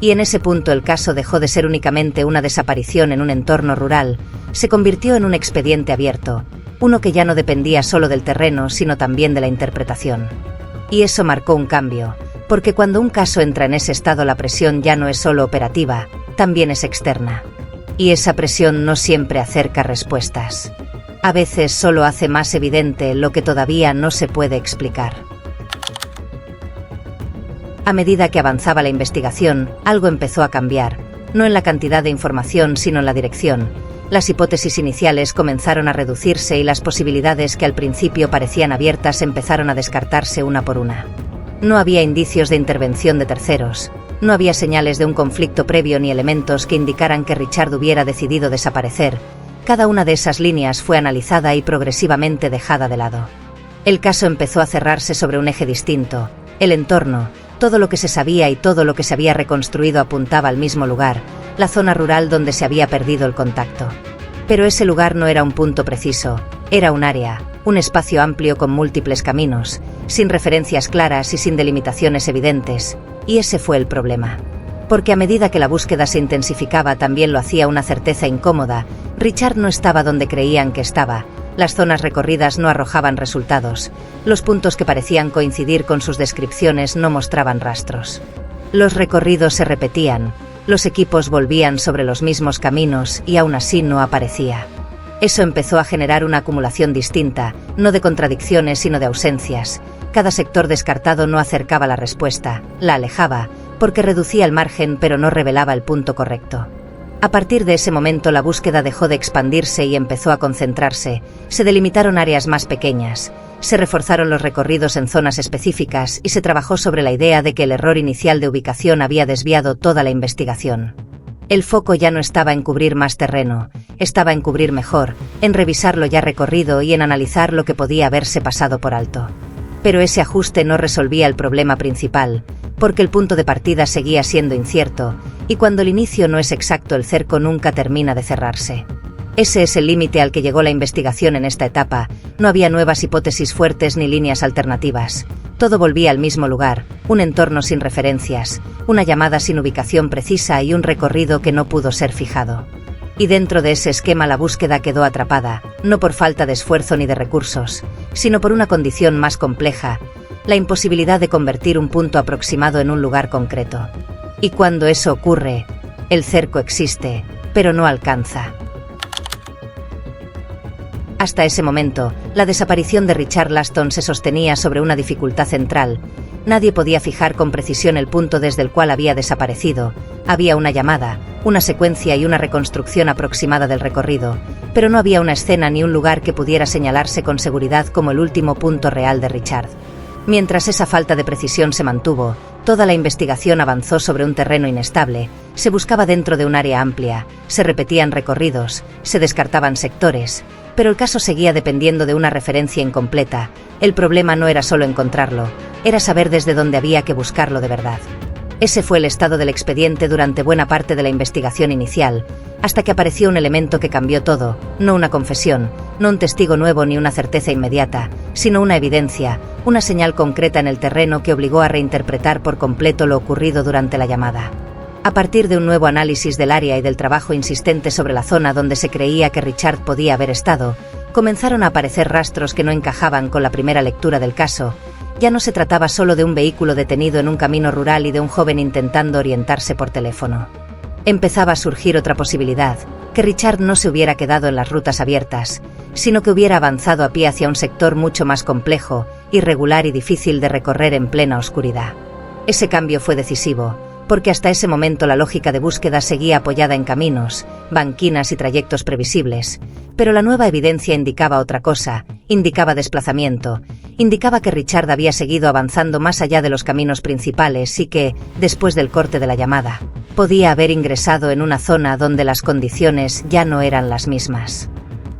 [SPEAKER 2] Y en ese punto el caso dejó de ser únicamente una desaparición en un entorno rural, se convirtió en un expediente abierto, uno que ya no dependía solo del terreno sino también de la interpretación. Y eso marcó un cambio, porque cuando un caso entra en ese estado la presión ya no es solo operativa, también es externa. Y esa presión no siempre acerca respuestas. A veces solo hace más evidente lo que todavía no se puede explicar. A medida que avanzaba la investigación, algo empezó a cambiar, no en la cantidad de información sino en la dirección. Las hipótesis iniciales comenzaron a reducirse y las posibilidades que al principio parecían abiertas empezaron a descartarse una por una. No había indicios de intervención de terceros, no había señales de un conflicto previo ni elementos que indicaran que Richard hubiera decidido desaparecer. Cada una de esas líneas fue analizada y progresivamente dejada de lado. El caso empezó a cerrarse sobre un eje distinto, el entorno. Todo lo que se sabía y todo lo que se había reconstruido apuntaba al mismo lugar, la zona rural donde se había perdido el contacto. Pero ese lugar no era un punto preciso, era un área, un espacio amplio con múltiples caminos, sin referencias claras y sin delimitaciones evidentes, y ese fue el problema. Porque a medida que la búsqueda se intensificaba también lo hacía una certeza incómoda. Richard no estaba donde creían que estaba, las zonas recorridas no arrojaban resultados, los puntos que parecían coincidir con sus descripciones no mostraban rastros. Los recorridos se repetían, los equipos volvían sobre los mismos caminos y aún así no aparecía. Eso empezó a generar una acumulación distinta, no de contradicciones sino de ausencias. Cada sector descartado no acercaba la respuesta, la alejaba, porque reducía el margen pero no revelaba el punto correcto. A partir de ese momento la búsqueda dejó de expandirse y empezó a concentrarse, se delimitaron áreas más pequeñas, se reforzaron los recorridos en zonas específicas y se trabajó sobre la idea de que el error inicial de ubicación había desviado toda la investigación. El foco ya no estaba en cubrir más terreno, estaba en cubrir mejor, en revisar lo ya recorrido y en analizar lo que podía haberse pasado por alto. Pero ese ajuste no resolvía el problema principal, porque el punto de partida seguía siendo incierto, y cuando el inicio no es exacto el cerco nunca termina de cerrarse. Ese es el límite al que llegó la investigación en esta etapa, no había nuevas hipótesis fuertes ni líneas alternativas. Todo volvía al mismo lugar, un entorno sin referencias, una llamada sin ubicación precisa y un recorrido que no pudo ser fijado. Y dentro de ese esquema la búsqueda quedó atrapada, no por falta de esfuerzo ni de recursos, sino por una condición más compleja, la imposibilidad de convertir un punto aproximado en un lugar concreto. Y cuando eso ocurre, el cerco existe, pero no alcanza. Hasta ese momento, la desaparición de Richard Laston se sostenía sobre una dificultad central. Nadie podía fijar con precisión el punto desde el cual había desaparecido. Había una llamada, una secuencia y una reconstrucción aproximada del recorrido, pero no había una escena ni un lugar que pudiera señalarse con seguridad como el último punto real de Richard. Mientras esa falta de precisión se mantuvo, toda la investigación avanzó sobre un terreno inestable, se buscaba dentro de un área amplia, se repetían recorridos, se descartaban sectores, pero el caso seguía dependiendo de una referencia incompleta. El problema no era solo encontrarlo, era saber desde dónde había que buscarlo de verdad. Ese fue el estado del expediente durante buena parte de la investigación inicial, hasta que apareció un elemento que cambió todo, no una confesión, no un testigo nuevo ni una certeza inmediata, sino una evidencia, una señal concreta en el terreno que obligó a reinterpretar por completo lo ocurrido durante la llamada. A partir de un nuevo análisis del área y del trabajo insistente sobre la zona donde se creía que Richard podía haber estado, comenzaron a aparecer rastros que no encajaban con la primera lectura del caso. Ya no se trataba solo de un vehículo detenido en un camino rural y de un joven intentando orientarse por teléfono. Empezaba a surgir otra posibilidad, que Richard no se hubiera quedado en las rutas abiertas, sino que hubiera avanzado a pie hacia un sector mucho más complejo, irregular y difícil de recorrer en plena oscuridad. Ese cambio fue decisivo, porque hasta ese momento la lógica de búsqueda seguía apoyada en caminos, banquinas y trayectos previsibles, pero la nueva evidencia indicaba otra cosa, indicaba desplazamiento, indicaba que Richard había seguido avanzando más allá de los caminos principales y que, después del corte de la llamada, podía haber ingresado en una zona donde las condiciones ya no eran las mismas.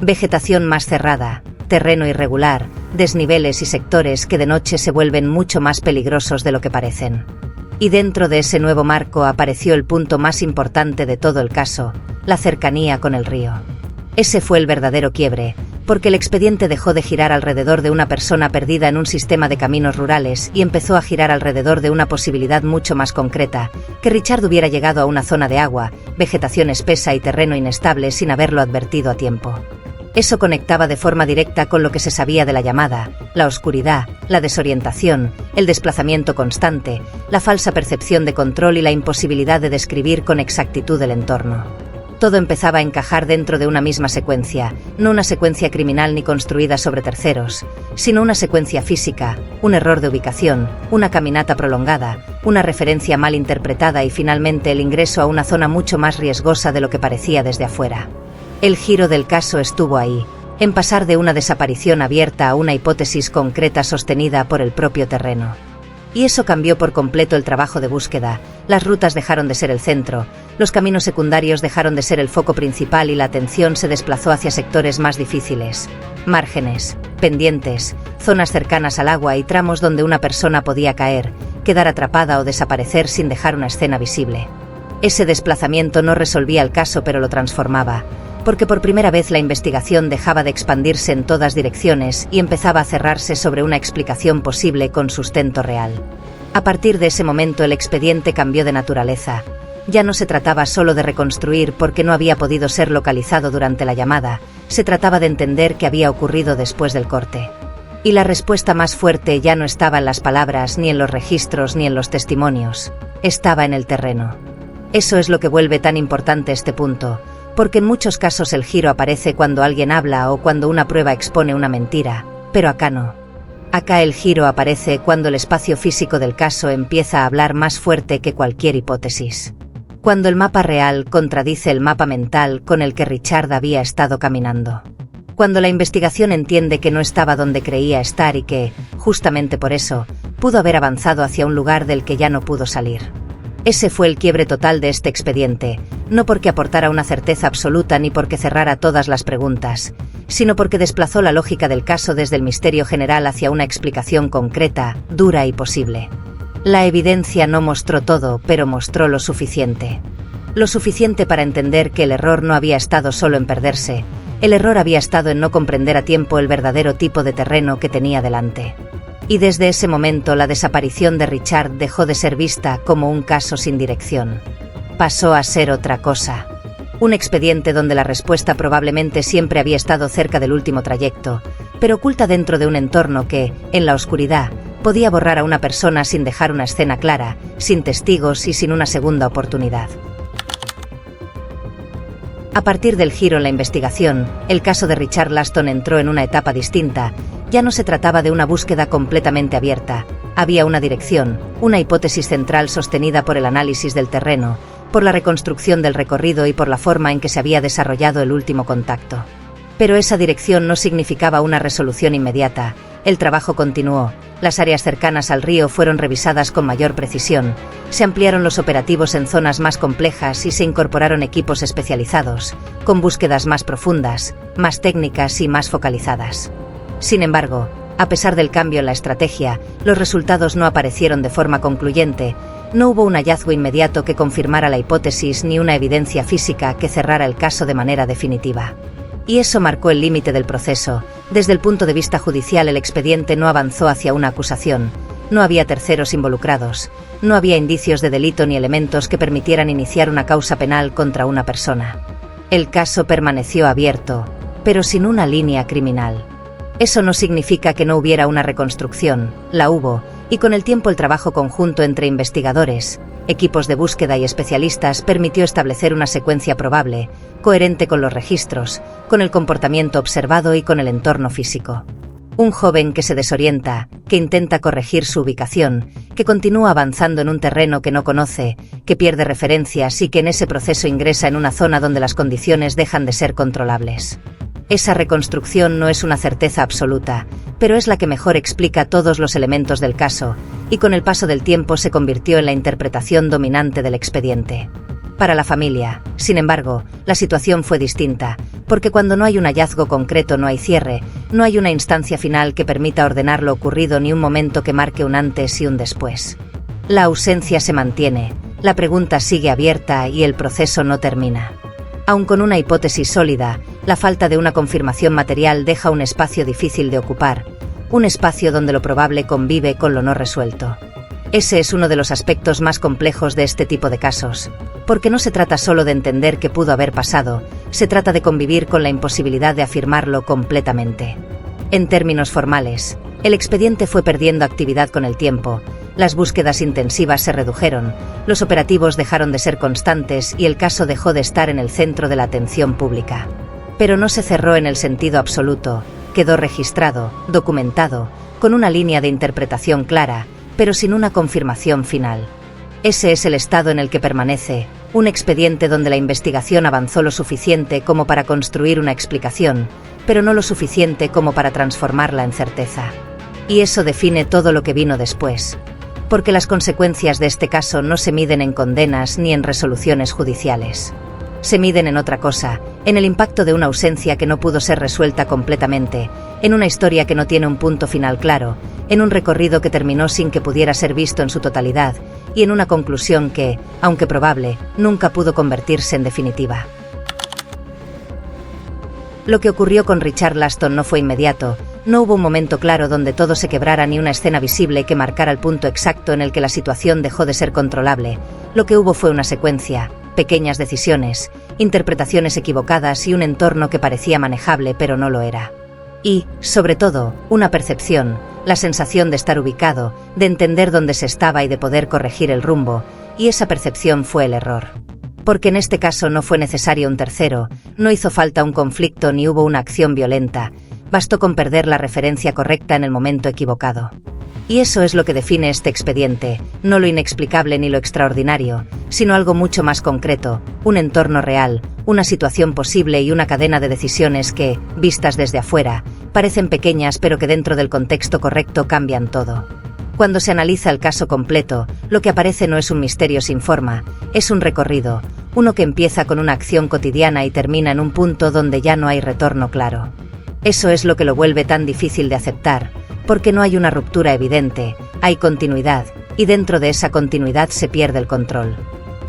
[SPEAKER 2] Vegetación más cerrada, terreno irregular, desniveles y sectores que de noche se vuelven mucho más peligrosos de lo que parecen. Y dentro de ese nuevo marco apareció el punto más importante de todo el caso, la cercanía con el río. Ese fue el verdadero quiebre, porque el expediente dejó de girar alrededor de una persona perdida en un sistema de caminos rurales y empezó a girar alrededor de una posibilidad mucho más concreta, que Richard hubiera llegado a una zona de agua, vegetación espesa y terreno inestable sin haberlo advertido a tiempo. Eso conectaba de forma directa con lo que se sabía de la llamada, la oscuridad, la desorientación, el desplazamiento constante, la falsa percepción de control y la imposibilidad de describir con exactitud el entorno. Todo empezaba a encajar dentro de una misma secuencia, no una secuencia criminal ni construida sobre terceros, sino una secuencia física, un error de ubicación, una caminata prolongada, una referencia mal interpretada y finalmente el ingreso a una zona mucho más riesgosa de lo que parecía desde afuera. El giro del caso estuvo ahí, en pasar de una desaparición abierta a una hipótesis concreta sostenida por el propio terreno. Y eso cambió por completo el trabajo de búsqueda, las rutas dejaron de ser el centro, los caminos secundarios dejaron de ser el foco principal y la atención se desplazó hacia sectores más difíciles, márgenes, pendientes, zonas cercanas al agua y tramos donde una persona podía caer, quedar atrapada o desaparecer sin dejar una escena visible. Ese desplazamiento no resolvía el caso pero lo transformaba, porque por primera vez la investigación dejaba de expandirse en todas direcciones y empezaba a cerrarse sobre una explicación posible con sustento real. A partir de ese momento el expediente cambió de naturaleza. Ya no se trataba solo de reconstruir porque no había podido ser localizado durante la llamada, se trataba de entender qué había ocurrido después del corte. Y la respuesta más fuerte ya no estaba en las palabras, ni en los registros, ni en los testimonios. Estaba en el terreno. Eso es lo que vuelve tan importante este punto, porque en muchos casos el giro aparece cuando alguien habla o cuando una prueba expone una mentira, pero acá no. Acá el giro aparece cuando el espacio físico del caso empieza a hablar más fuerte que cualquier hipótesis. Cuando el mapa real contradice el mapa mental con el que Richard había estado caminando. Cuando la investigación entiende que no estaba donde creía estar y que, justamente por eso, pudo haber avanzado hacia un lugar del que ya no pudo salir. Ese fue el quiebre total de este expediente, no porque aportara una certeza absoluta ni porque cerrara todas las preguntas, sino porque desplazó la lógica del caso desde el misterio general hacia una explicación concreta, dura y posible. La evidencia no mostró todo, pero mostró lo suficiente. Lo suficiente para entender que el error no había estado solo en perderse, el error había estado en no comprender a tiempo el verdadero tipo de terreno que tenía delante. Y desde ese momento la desaparición de Richard dejó de ser vista como un caso sin dirección. Pasó a ser otra cosa. Un expediente donde la respuesta probablemente siempre había estado cerca del último trayecto, pero oculta dentro de un entorno que, en la oscuridad, podía borrar a una persona sin dejar una escena clara, sin testigos y sin una segunda oportunidad. A partir del giro en la investigación, el caso de Richard Laston entró en una etapa distinta. Ya no se trataba de una búsqueda completamente abierta, había una dirección, una hipótesis central sostenida por el análisis del terreno, por la reconstrucción del recorrido y por la forma en que se había desarrollado el último contacto. Pero esa dirección no significaba una resolución inmediata, el trabajo continuó, las áreas cercanas al río fueron revisadas con mayor precisión, se ampliaron los operativos en zonas más complejas y se incorporaron equipos especializados, con búsquedas más profundas, más técnicas y más focalizadas. Sin embargo, a pesar del cambio en la estrategia, los resultados no aparecieron de forma concluyente, no hubo un hallazgo inmediato que confirmara la hipótesis ni una evidencia física que cerrara el caso de manera definitiva. Y eso marcó el límite del proceso. Desde el punto de vista judicial el expediente no avanzó hacia una acusación, no había terceros involucrados, no había indicios de delito ni elementos que permitieran iniciar una causa penal contra una persona. El caso permaneció abierto, pero sin una línea criminal. Eso no significa que no hubiera una reconstrucción, la hubo, y con el tiempo el trabajo conjunto entre investigadores, equipos de búsqueda y especialistas permitió establecer una secuencia probable, coherente con los registros, con el comportamiento observado y con el entorno físico. Un joven que se desorienta, que intenta corregir su ubicación, que continúa avanzando en un terreno que no conoce, que pierde referencias y que en ese proceso ingresa en una zona donde las condiciones dejan de ser controlables. Esa reconstrucción no es una certeza absoluta, pero es la que mejor explica todos los elementos del caso, y con el paso del tiempo se convirtió en la interpretación dominante del expediente. Para la familia, sin embargo, la situación fue distinta, porque cuando no hay un hallazgo concreto no hay cierre, no hay una instancia final que permita ordenar lo ocurrido ni un momento que marque un antes y un después. La ausencia se mantiene, la pregunta sigue abierta y el proceso no termina. Aun con una hipótesis sólida, la falta de una confirmación material deja un espacio difícil de ocupar, un espacio donde lo probable convive con lo no resuelto. Ese es uno de los aspectos más complejos de este tipo de casos, porque no se trata solo de entender qué pudo haber pasado, se trata de convivir con la imposibilidad de afirmarlo completamente. En términos formales, el expediente fue perdiendo actividad con el tiempo, Las búsquedas intensivas se redujeron, los operativos dejaron de ser constantes y el caso dejó de estar en el centro de la atención pública. Pero no se cerró en el sentido absoluto, quedó registrado, documentado, con una línea de interpretación clara, pero sin una confirmación final. Ese es el estado en el que permanece, un expediente donde la investigación avanzó lo suficiente como para construir una explicación, pero no lo suficiente como para transformarla en certeza. Y eso define todo lo que vino después. Porque las consecuencias de este caso no se miden en condenas ni en resoluciones judiciales. Se miden en otra cosa, en el impacto de una ausencia que no pudo ser resuelta completamente, en una historia que no tiene un punto final claro, en un recorrido que terminó sin que pudiera ser visto en su totalidad, y en una conclusión que, aunque probable, nunca pudo convertirse en definitiva. Lo que ocurrió con Richard Laston no fue inmediato, no hubo un momento claro donde todo se quebrara ni una escena visible que marcara el punto exacto en el que la situación dejó de ser controlable. Lo que hubo fue una secuencia, pequeñas decisiones, interpretaciones equivocadas y un entorno que parecía manejable pero no lo era. Y, sobre todo, una percepción, la sensación de estar ubicado, de entender dónde se estaba y de poder corregir el rumbo, y esa percepción fue el error. Porque en este caso no fue necesario un tercero, no hizo falta un conflicto ni hubo una acción violenta, bastó con perder la referencia correcta en el momento equivocado. Y eso es lo que define este expediente, no lo inexplicable ni lo extraordinario, sino algo mucho más concreto, un entorno real, una situación posible y una cadena de decisiones que, vistas desde afuera, parecen pequeñas pero que dentro del contexto correcto cambian todo. Cuando se analiza el caso completo, lo que aparece no es un misterio sin forma, es un recorrido, uno que empieza con una acción cotidiana y termina en un punto donde ya no hay retorno claro. Eso es lo que lo vuelve tan difícil de aceptar, porque no hay una ruptura evidente, hay continuidad, y dentro de esa continuidad se pierde el control.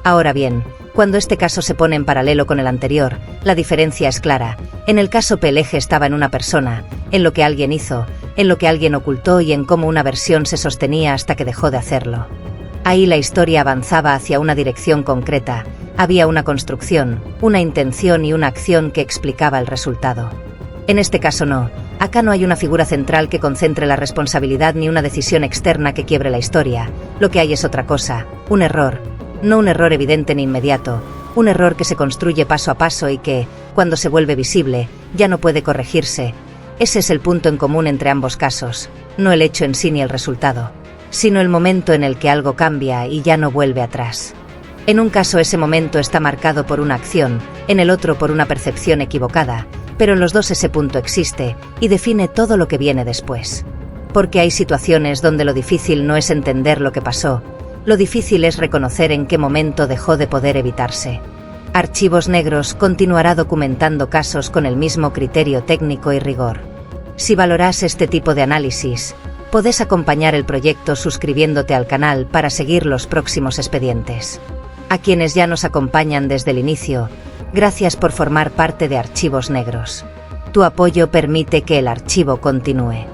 [SPEAKER 2] Ahora bien, cuando este caso se pone en paralelo con el anterior, la diferencia es clara. En el caso P el eje estaba en una persona, en lo que alguien hizo, en lo que alguien ocultó y en cómo una versión se sostenía hasta que dejó de hacerlo. Ahí la historia avanzaba hacia una dirección concreta, había una construcción, una intención y una acción que explicaba el resultado. En este caso no, acá no hay una figura central que concentre la responsabilidad ni una decisión externa que quiebre la historia, lo que hay es otra cosa, un error, no un error evidente ni inmediato, un error que se construye paso a paso y que, cuando se vuelve visible, ya no puede corregirse. Ese es el punto en común entre ambos casos, no el hecho en sí ni el resultado, sino el momento en el que algo cambia y ya no vuelve atrás. En un caso ese momento está marcado por una acción, en el otro por una percepción equivocada, pero en los dos ese punto existe y define todo lo que viene después. Porque hay situaciones donde lo difícil no es entender lo que pasó, lo difícil es reconocer en qué momento dejó de poder evitarse. Archivos Negros continuará documentando casos con el mismo criterio técnico y rigor. Si valoras este tipo de análisis, podés acompañar el proyecto suscribiéndote al canal para seguir los próximos expedientes. A quienes ya nos acompañan desde el inicio, gracias por formar parte de Archivos Negros. Tu apoyo permite que el archivo continúe.